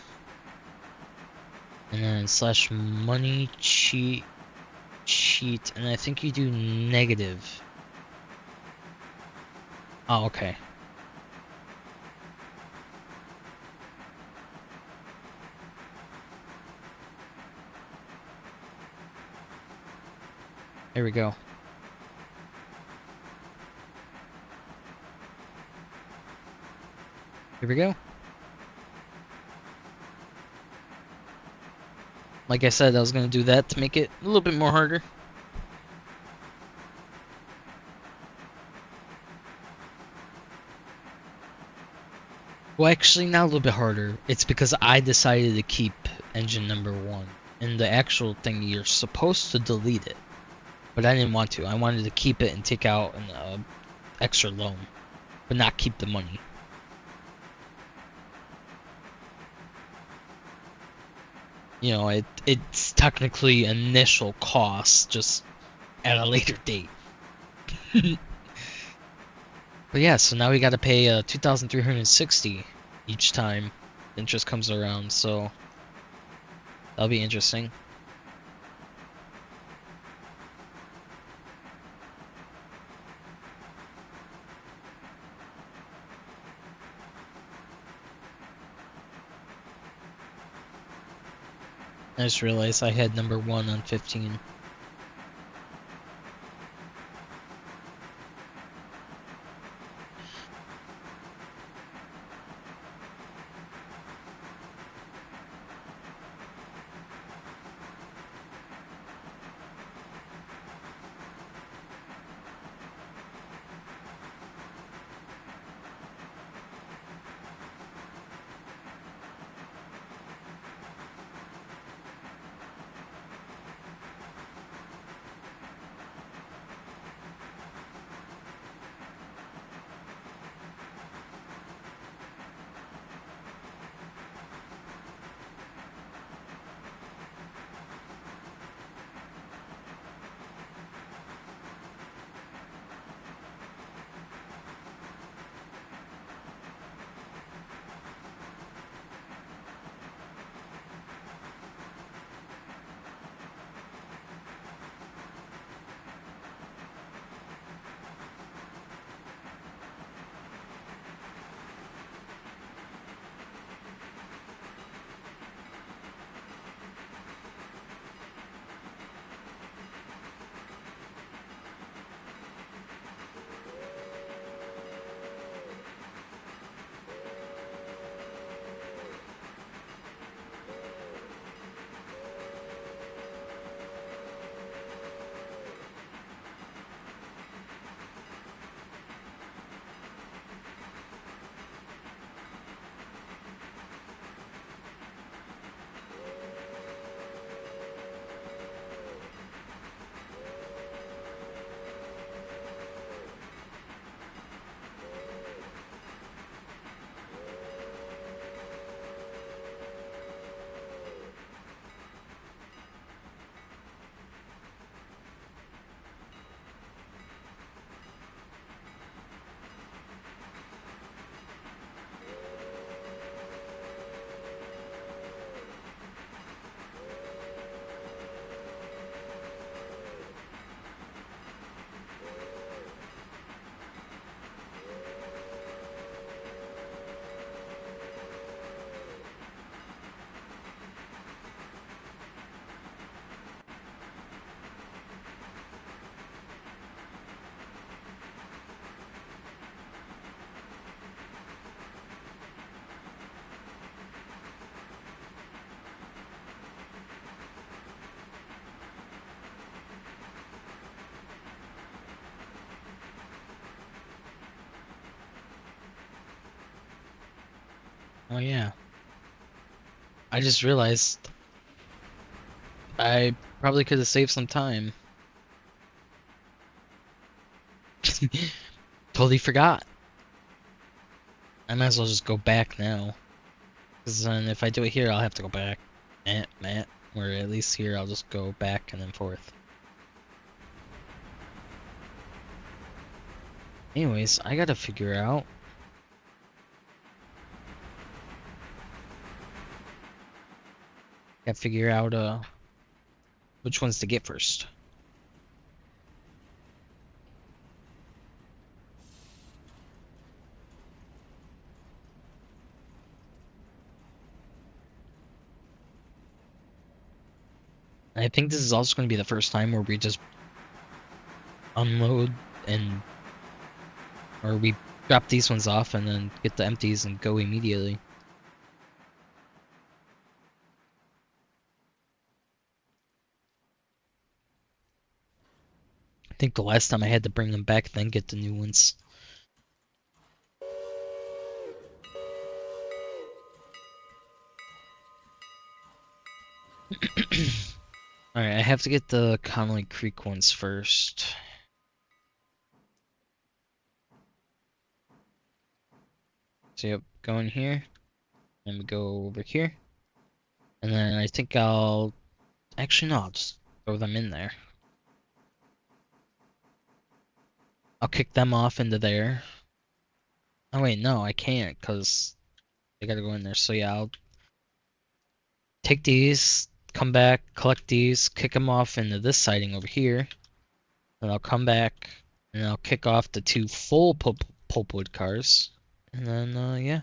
and then slash money cheat, and I think you do negative. Oh, okay. Here we go. Here we go. Like I said, I was gonna do that to make it a little bit more harder. Well, actually, not a little bit harder. It's because I decided to keep engine number 1. In the actual thing, you're supposed to delete it. But I didn't want to. I wanted to keep it and take out an extra loan. But not keep the money. You know, it's technically initial cost, just at a later date. But yeah, so now we gotta pay 2,360 each time interest comes around, so that'll be interesting. I just realized I had number 1 on 15. Oh yeah. I just realized I probably could have saved some time. Totally forgot. I might as well just go back now. Because then if I do it here, I'll have to go back. Matt. Or at least here, I'll just go back and then forth. Anyways, I gotta figure out. Gotta figure out which ones to get first. And I think this is also going to be the first time where we just unload and or we drop these ones off and then get the empties and go immediately. I think the last time I had to bring them back then get the new ones. Alright, I have to get the Connolly Creek ones first. So yep, go in here, and we go over here. And then I think actually no, I'll just throw them in there. I'll kick them off into there. Oh wait, no, I can't, because they gotta go in there. So yeah, I'll take these, come back, collect these, kick them off into this siding over here. Then I'll come back, and I'll kick off the two full pulpwood cars. And then, yeah,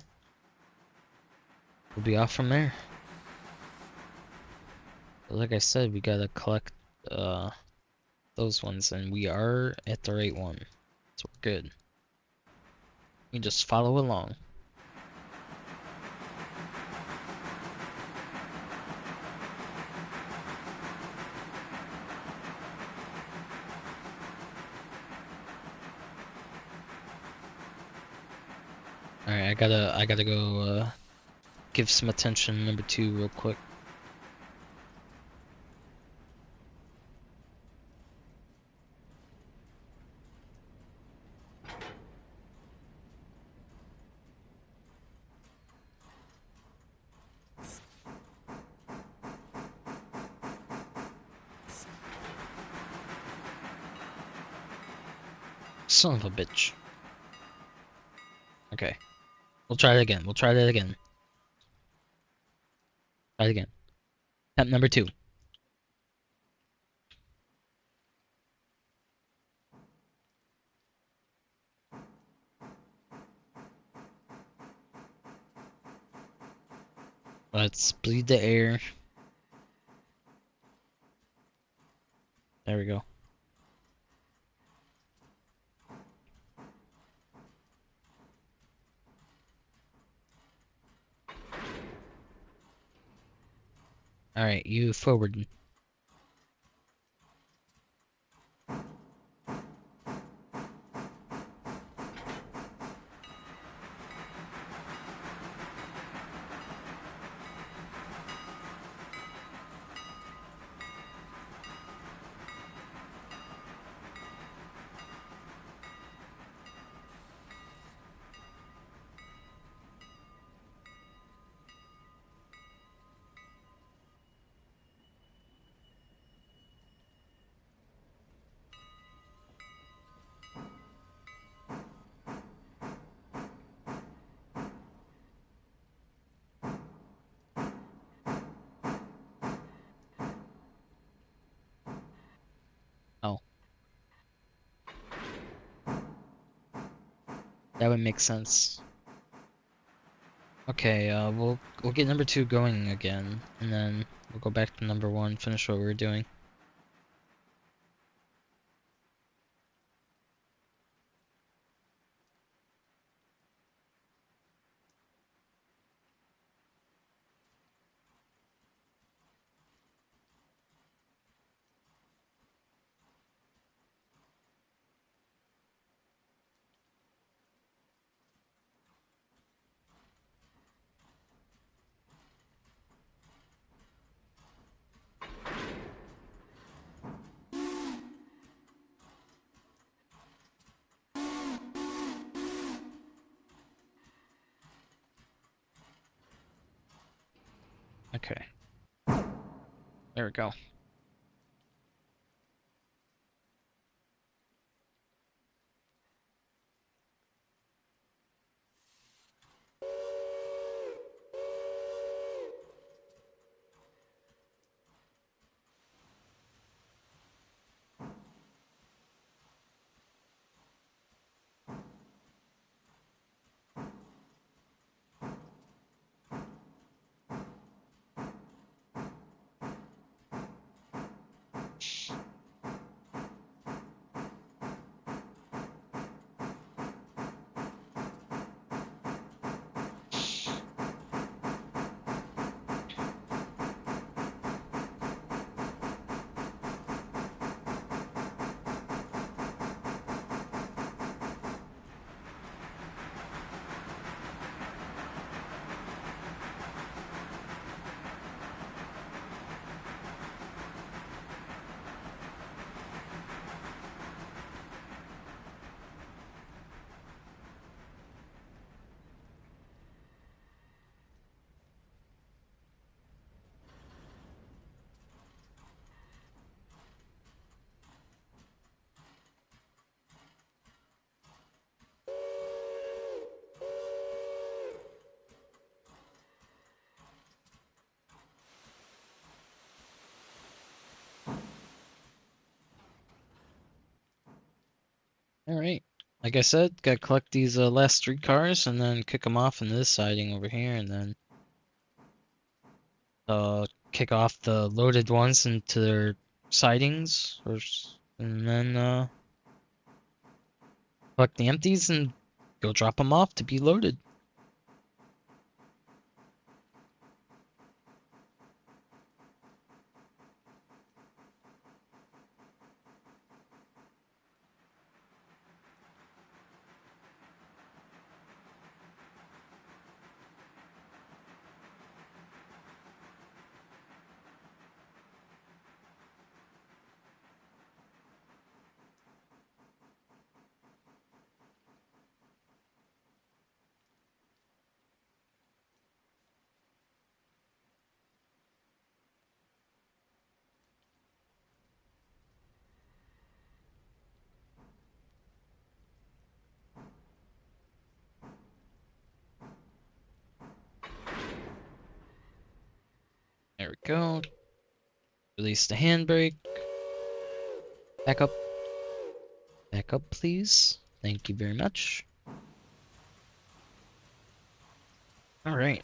we'll be off from there. But like I said, we gotta collect those ones, and we are at the right one. So we're good. We just follow along. Alright, I gotta go give some attention to number 2 real quick. Son of a bitch. Okay. We'll try it again. We'll try that again. Try it again. Attempt number 2. Let's bleed the air. There we go. Alright, you forward. Oh, that would make sense. Okay, we'll get number 2 going again, and then we'll go back to number 1, finish what we were doing. Okay. There we go. All right. Like I said, gotta collect these last 3 cars and then kick them off into this siding over here, and then kick off the loaded ones into their sidings, and then collect the empties and go drop them off to be loaded. There we go. Release the handbrake. Back up. Back up, please. Thank you very much. All right.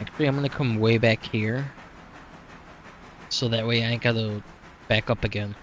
Actually, I'm gonna come way back here, so that way I ain't gotta back up again.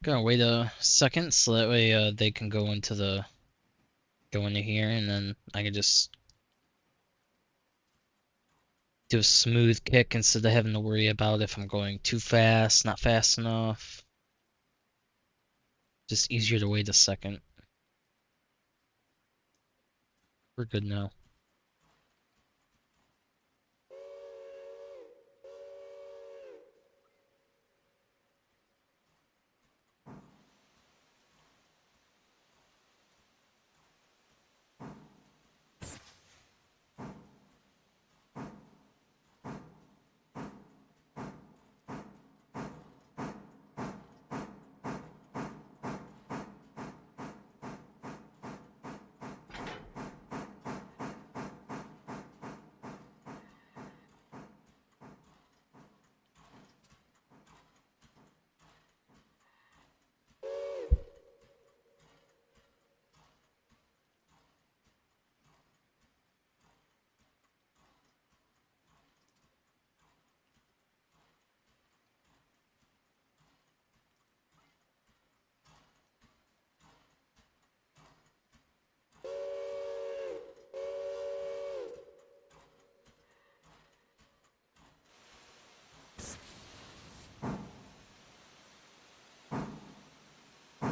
Gonna wait a second so that way they can go into the Go into here, and then I can just do a smooth kick instead of having to worry about if I'm going too fast, not fast enough. Just easier to wait a second. We're good now.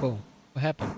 Whoa, what happened?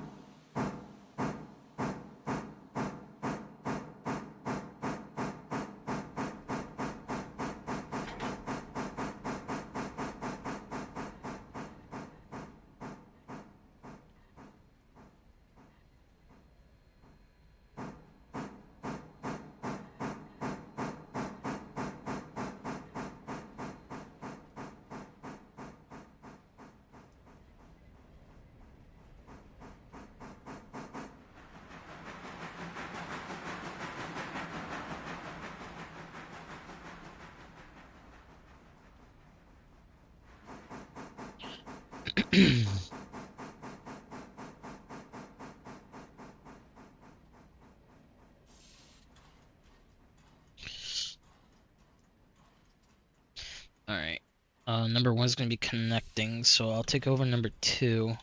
Alright. Number one's gonna be connecting, so I'll take over number two.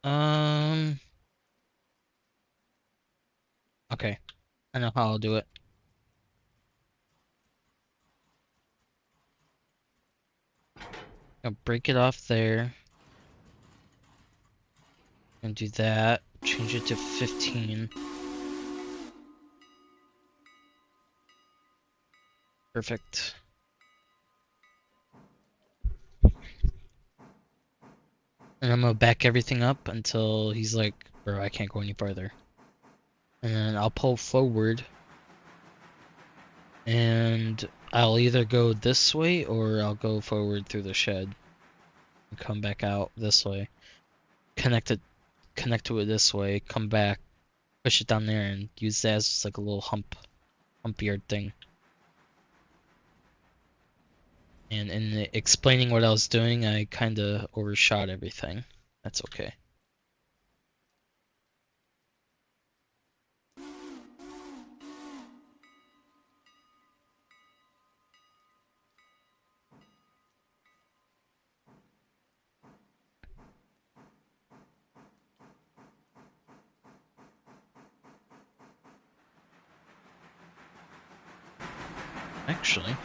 Um, okay. I know how I'll do it. I'll break it off there. And do that. Change it to 15. Perfect. And I'm gonna back everything up until he's like, bro, I can't go any farther. And then I'll pull forward. And I'll either go this way or I'll go forward through the shed. And come back out this way. Connect to it this way, come back, push it down there, and use that as just like a little hump yard thing. And in explaining what I was doing, I kind of overshot everything. That's okay. Actually,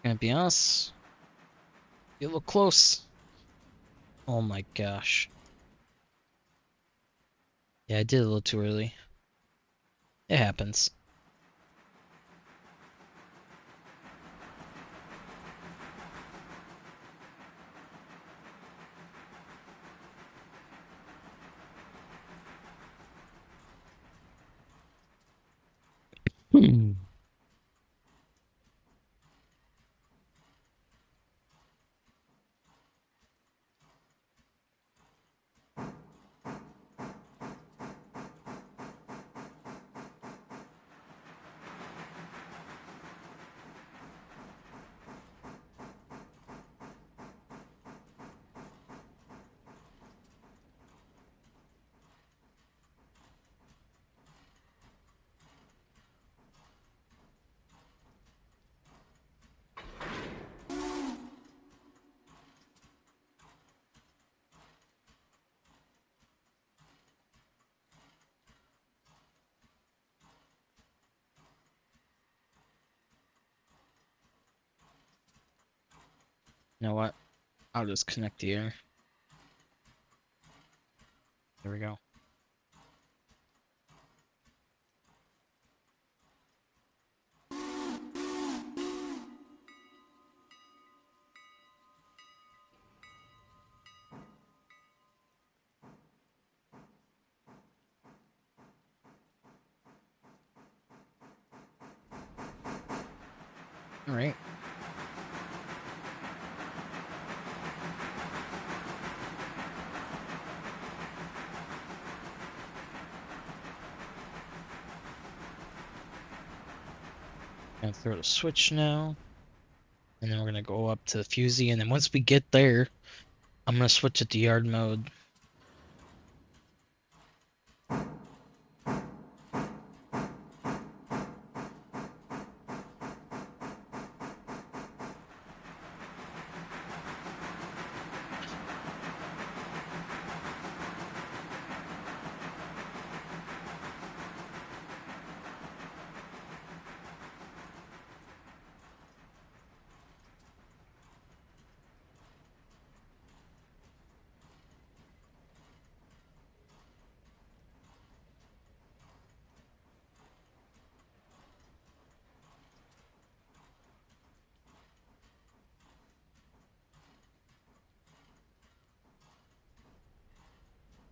gonna be honest, you look close. Oh my gosh. Yeah, I did a little too early. It happens. Hmm. You know what? I'll just connect the air. There we go. All right. Gonna throw the switch now, and then we're gonna go up to the fusee, and then once we get there, I'm gonna switch it to yard mode.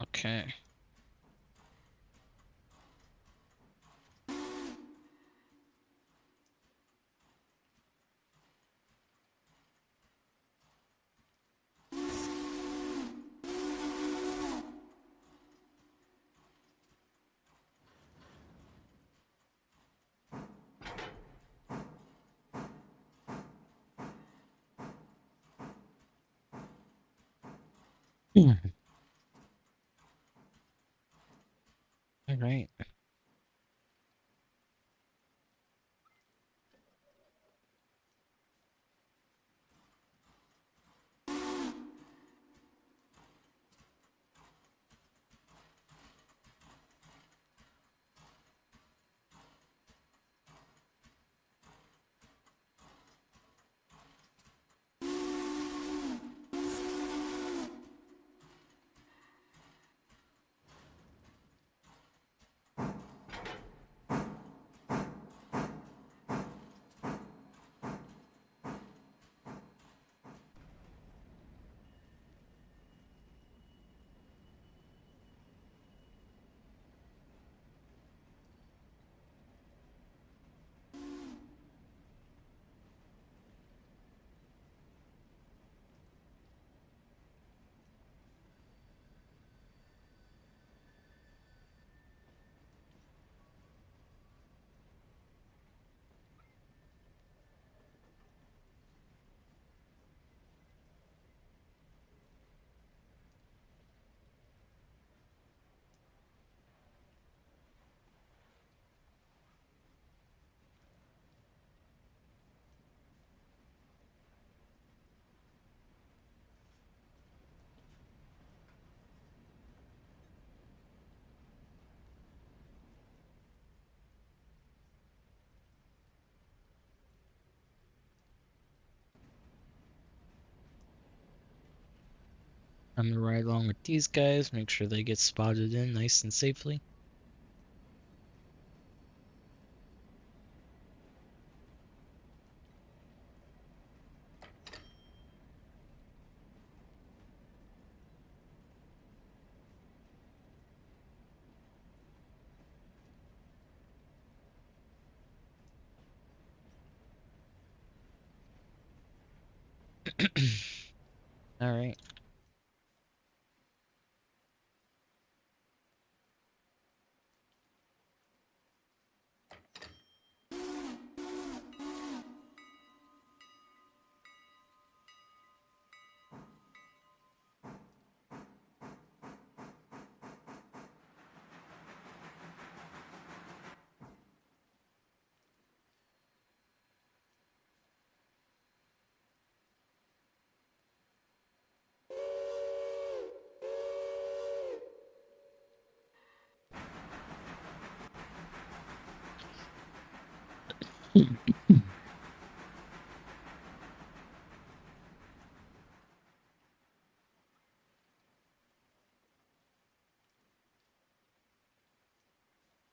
Okay. All right. I'm gonna ride along with these guys, make sure they get spotted in nice and safely. All right.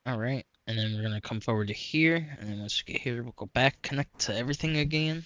All right, and then we're gonna come forward to here, and then once we get here, we'll go back, connect to everything again.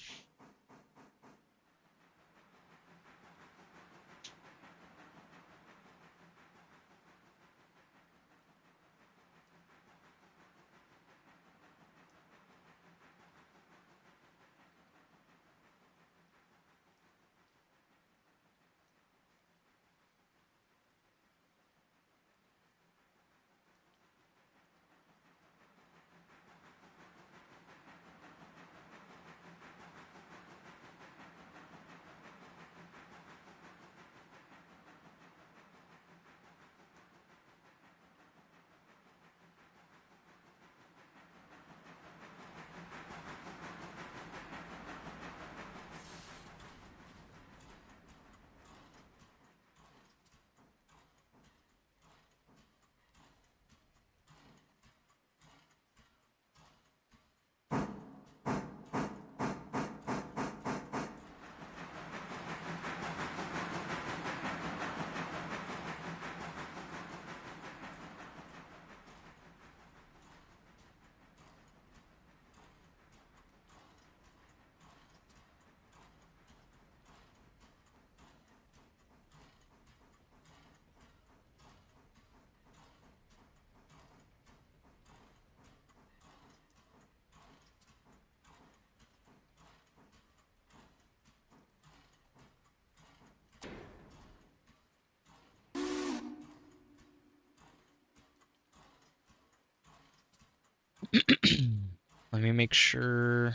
Let me make sure.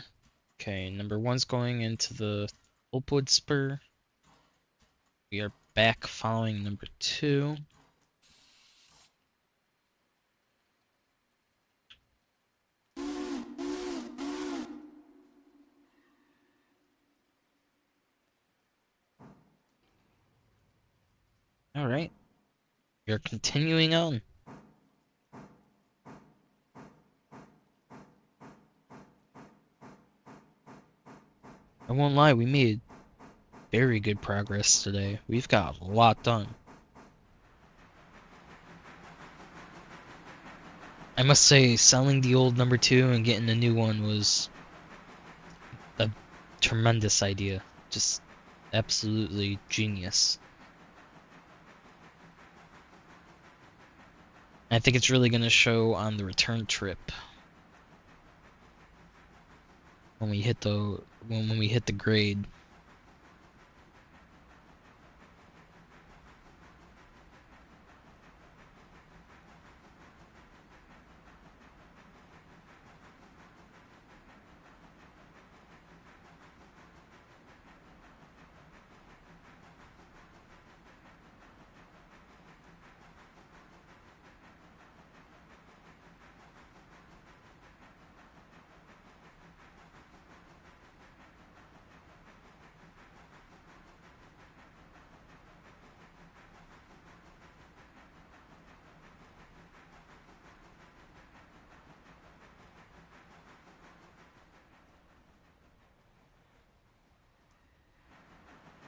Okay, number one's going into the pulpwood spur. We are back following number two. All right, we are continuing on. I won't lie, we made very good progress today. We've got a lot done. I must say, selling the old number two and getting the new one was a tremendous idea. Just absolutely genius. I think it's really going to show on the return trip when we hit the grade.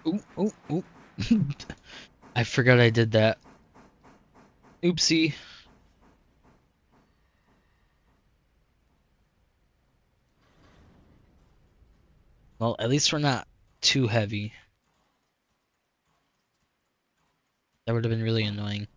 Ooh, ooh, ooh. I forgot I did that. Oopsie. Well, at least we're not too heavy. That would have been really annoying.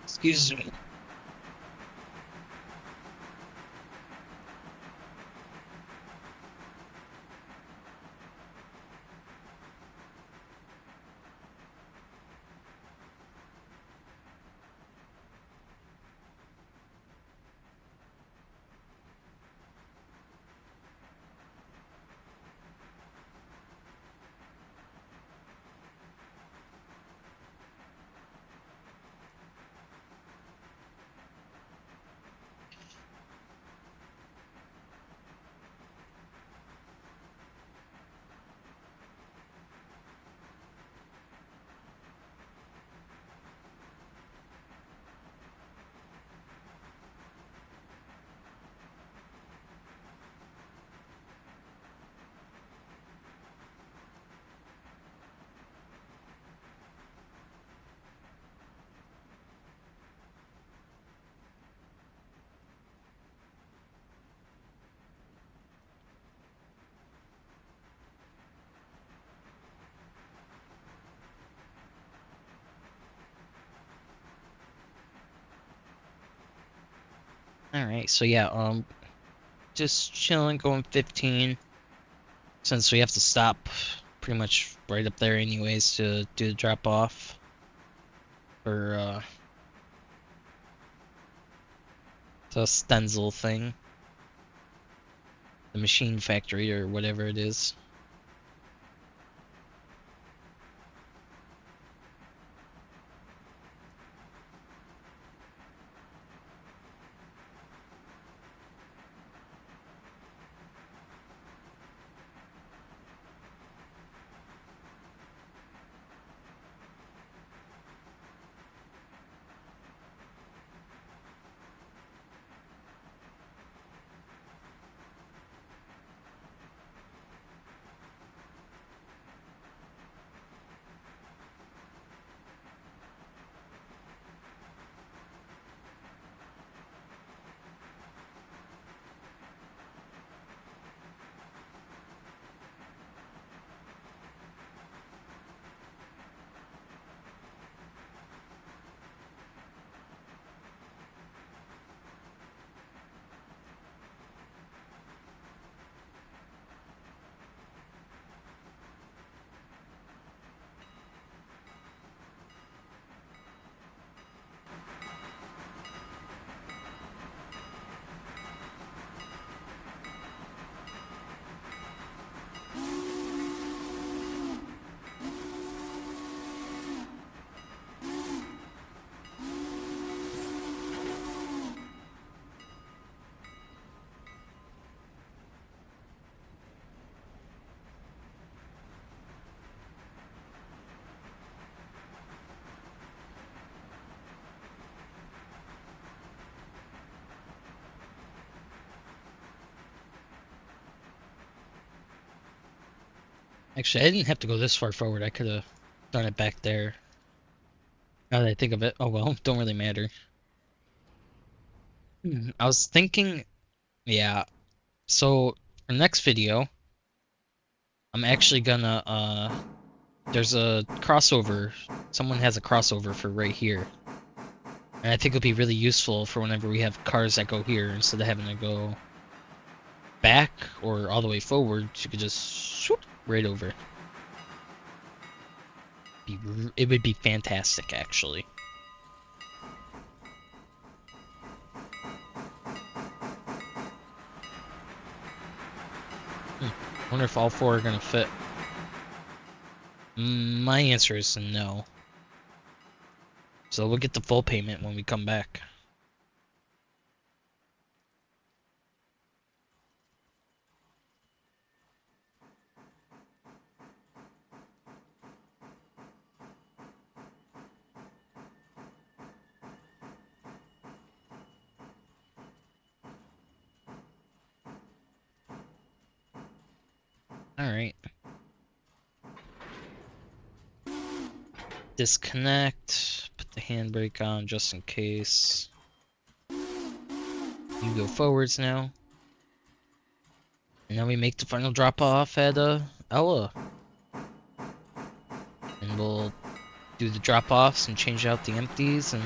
Excuse me. All right, so yeah, just chilling, going 15, since we have to stop pretty much right up there anyways to do the drop off for the stencil thing, the machine factory or whatever it is. Actually, I didn't have to go this far forward. I could have done it back there. Now that I think of it, oh well, don't really matter. I was thinking, yeah. So for next video, I'm actually gonna there's a crossover. Someone has a crossover for right here. And I think it'll be really useful for whenever we have cars that go here instead of having to go back or all the way forward, you could just swoop right over. It would be fantastic, actually. Wonder if all four are gonna fit. My answer is no. So we'll get the full payment when we come back. Alright. Disconnect. Put the handbrake on just in case. You go forwards now. And now we make the final drop off at Ella. And we'll do the drop-offs and change out the empties and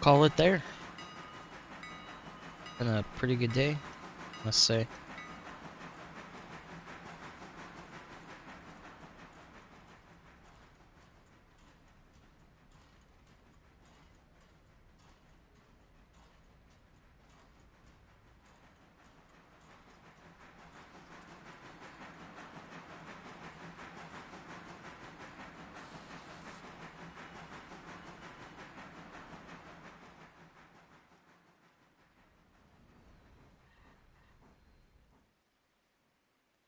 call it there. Been a pretty good day, must say.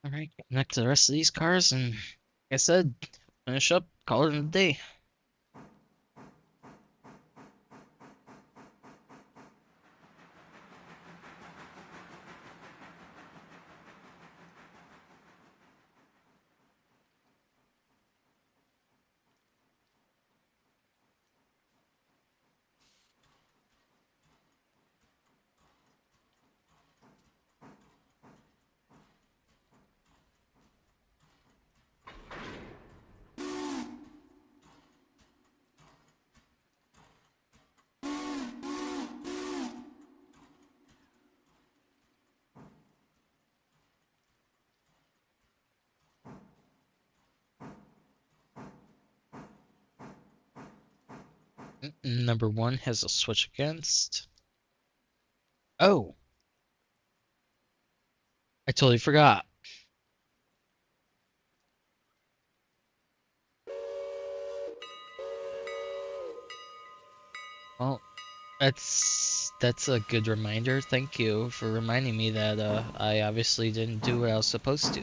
Alright, connect to the rest of these cars and, like I said, finish up, call it a day. Number 1 has a switch against. Oh, I totally forgot. Well, that's a good reminder. Thank you for reminding me that I obviously didn't do what I was supposed to.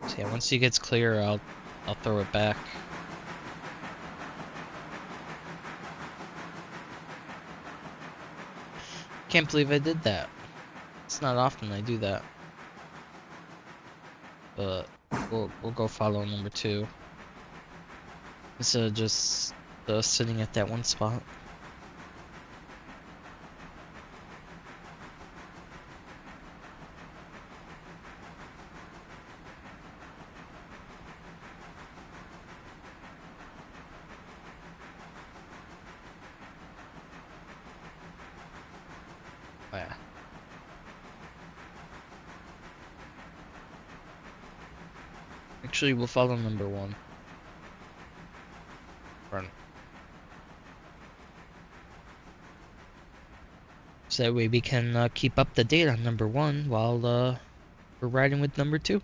So yeah, once he gets clear, I'll throw it back. Can't believe I did that. It's not often I do that. But we'll go follow number 2 instead of just sitting at that one spot. Oh, yeah. Actually, we'll follow number 1. Run. So that way we can keep up to date on number 1 while we're riding with number 2.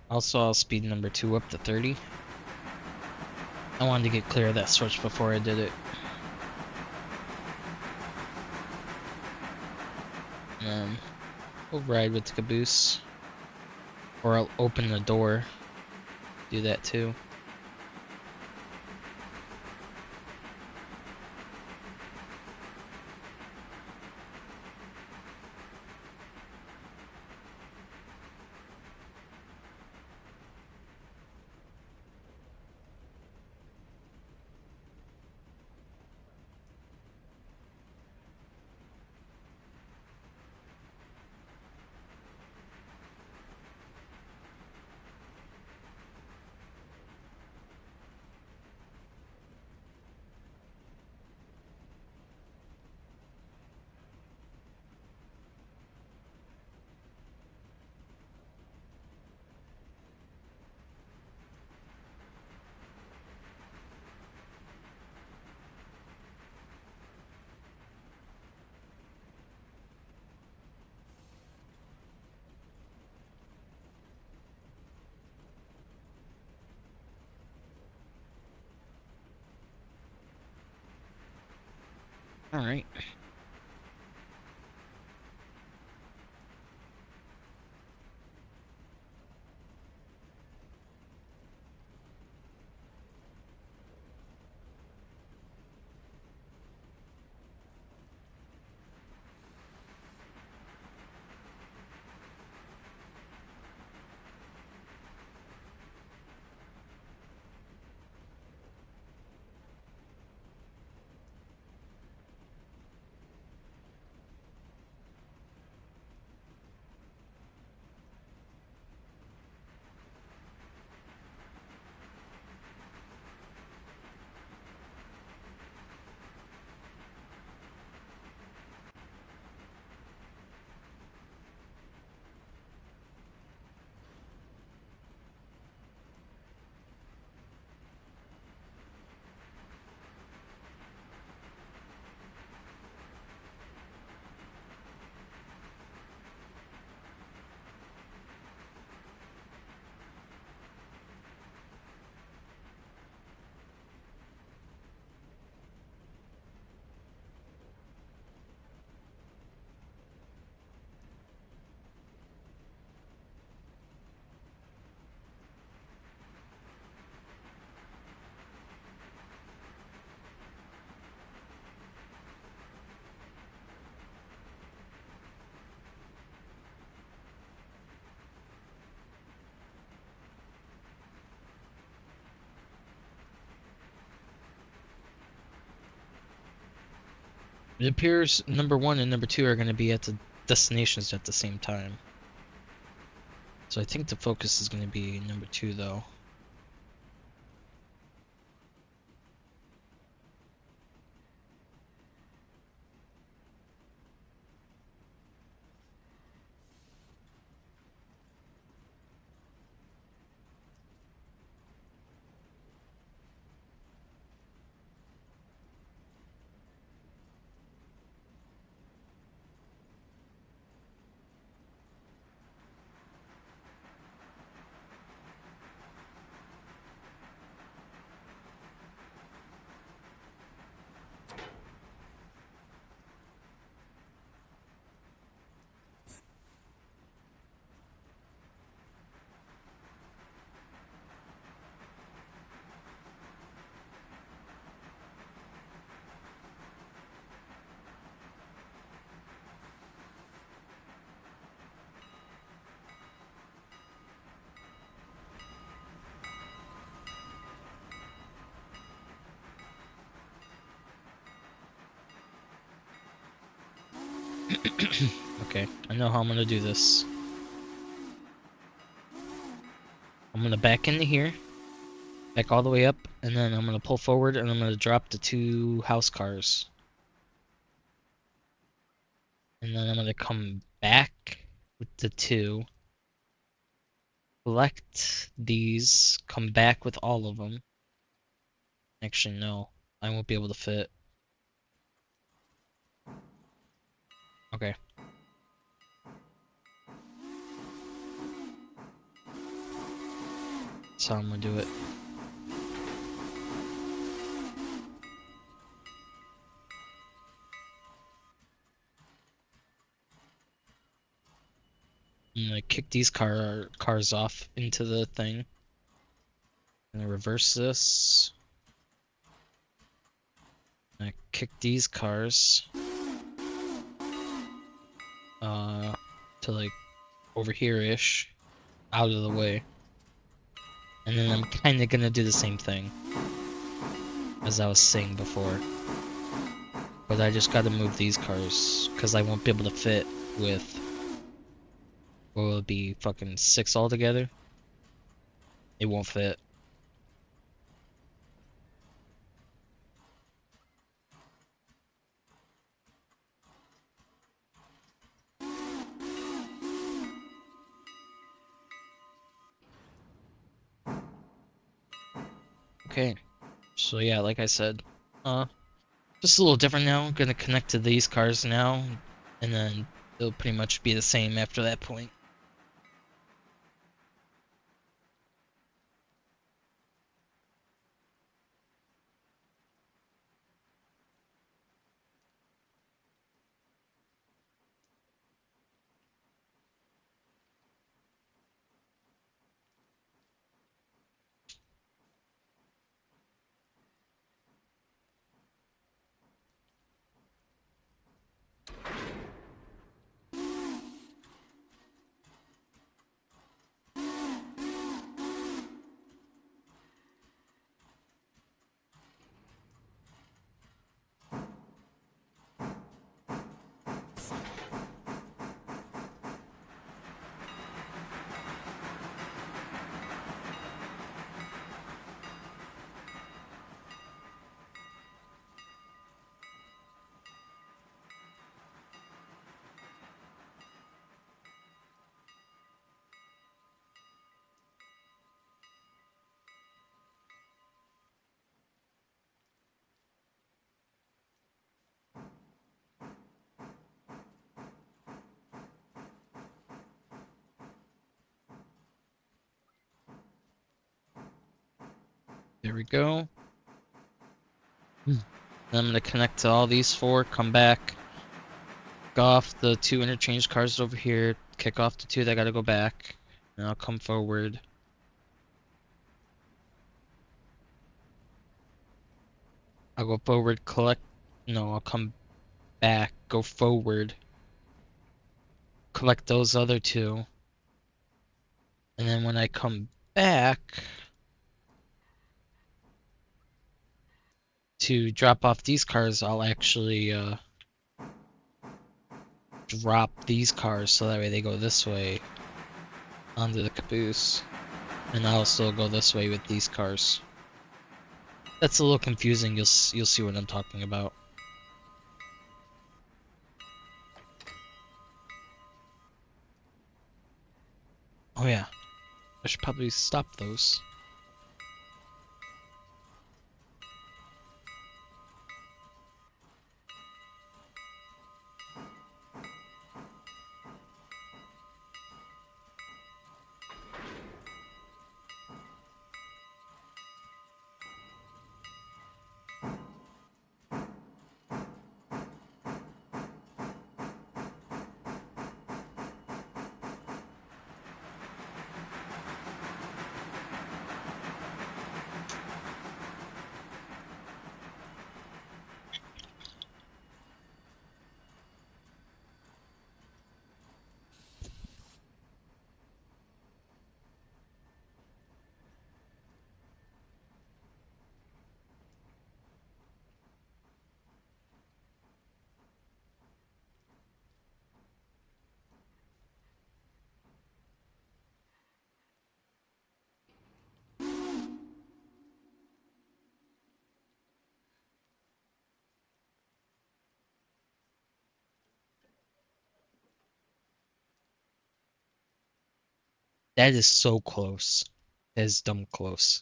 Also, I'll speed number 2 up to 30. I wanted to get clear of that switch before I did it. We'll ride with the caboose. Or I'll open the door. Do that too. All right. It appears number 1 and number 2 are going to be at the destinations at the same time. So I think the focus is going to be number 2 though. Okay, I know how I'm going to do this. I'm going to back into here, back all the way up, and then I'm going to pull forward and I'm going to drop the 2 house cars. And then I'm going to come back with the 2, collect these, come back with all of them. Actually, no, I won't be able to fit. Okay. So I'm gonna do it. I'm gonna kick these cars off into the thing. I'm gonna reverse this. I'm gonna kick these cars to like over here-ish, out of the way. And then I'm kinda gonna do the same thing as I was saying before. But I just gotta move these cars, because I won't be able to fit with, what will it be, fucking 6 altogether? It won't fit. Okay. So yeah, like I said, just a little different now. I'm gonna connect to these cars now, and then it'll pretty much be the same after that point. There we go. Then I'm gonna connect to all these four, come back, go off the two interchange cars over here, kick off the two that gotta go back, and I'll come forward. I'll go forward, no, I'll come back, go forward, collect those other two, and then when I come back to drop off these cars, I'll actually drop these cars so that way they go this way onto the caboose, and I'll still go this way with these cars. That's a little confusing. You'll see what I'm talking about. Oh yeah, I should probably stop those. That is so close. That is dumb close.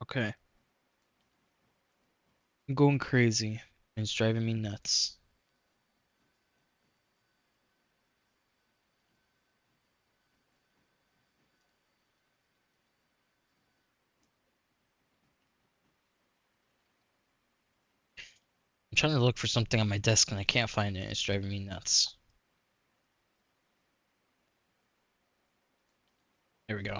Okay. I'm going crazy. It's driving me nuts. I'm trying to look for something on my desk and I can't find it. It's driving me nuts. There we go.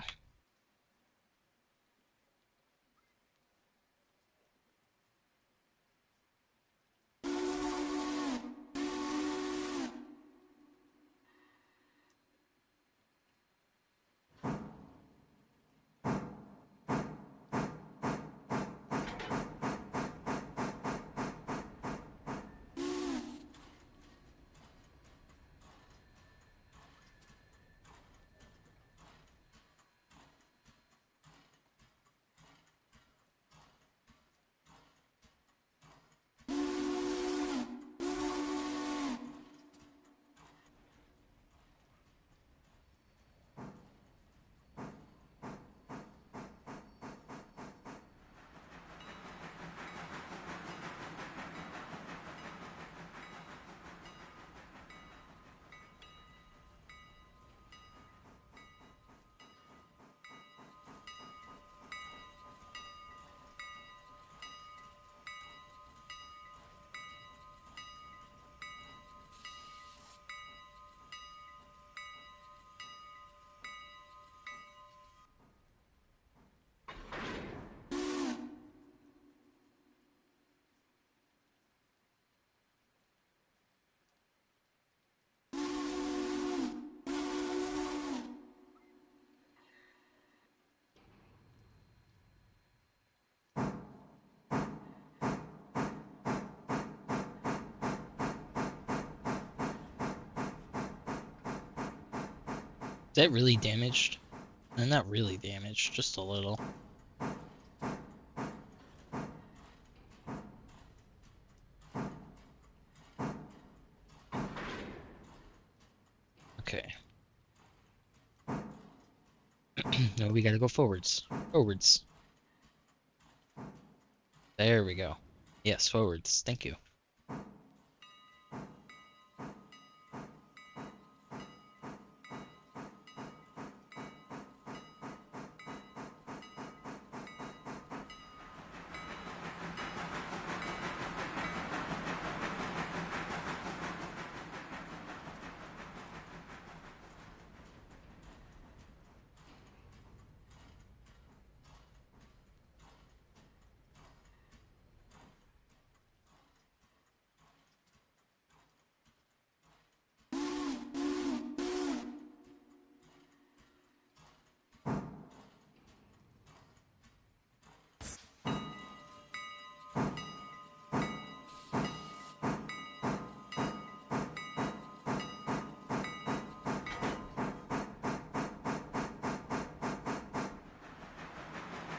Is that really damaged? And not really damaged, just a little. Okay. No, we gotta go forwards. Forwards. There we go. Yes, forwards. Thank you.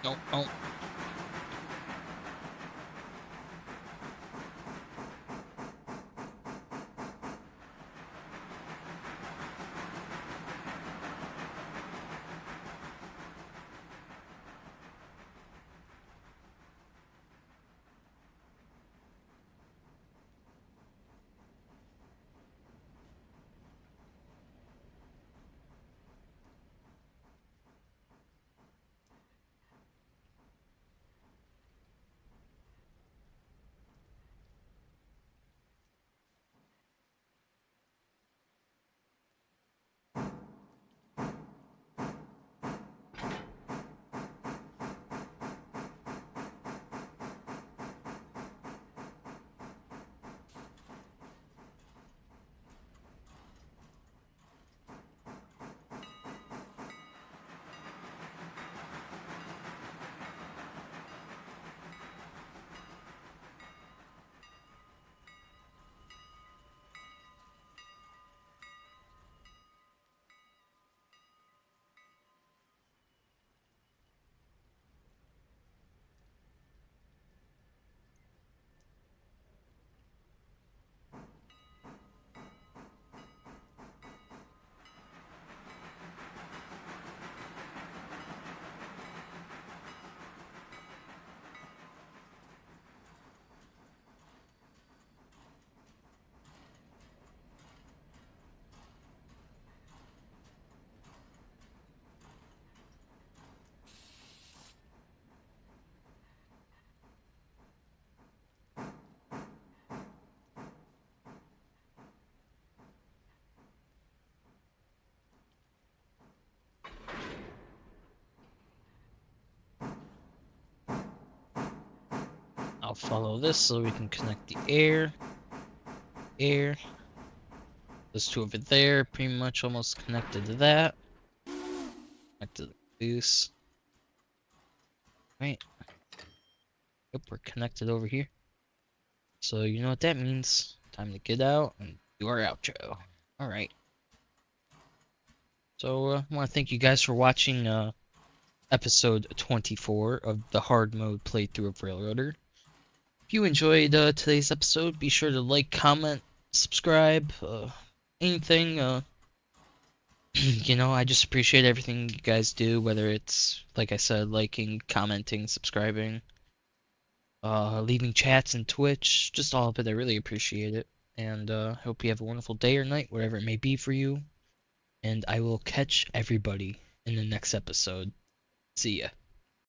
No, no. I'll follow this so we can connect the air. Air. Those two over there, pretty much almost connected to that. Connect to the caboose. Right. Yep, we're connected over here. So you know what that means. Time to get out and do our outro. Alright. So I want to thank you guys for watching episode 24 of the hard mode playthrough of Railroader. If you enjoyed today's episode, be sure to like, comment, subscribe, anything. You know, I just appreciate everything you guys do, whether it's, like I said, liking, commenting, subscribing, leaving chats and Twitch, just all of it. I really appreciate it. And hope you have a wonderful day or night, whatever it may be for you. And I will catch everybody in the next episode. See ya.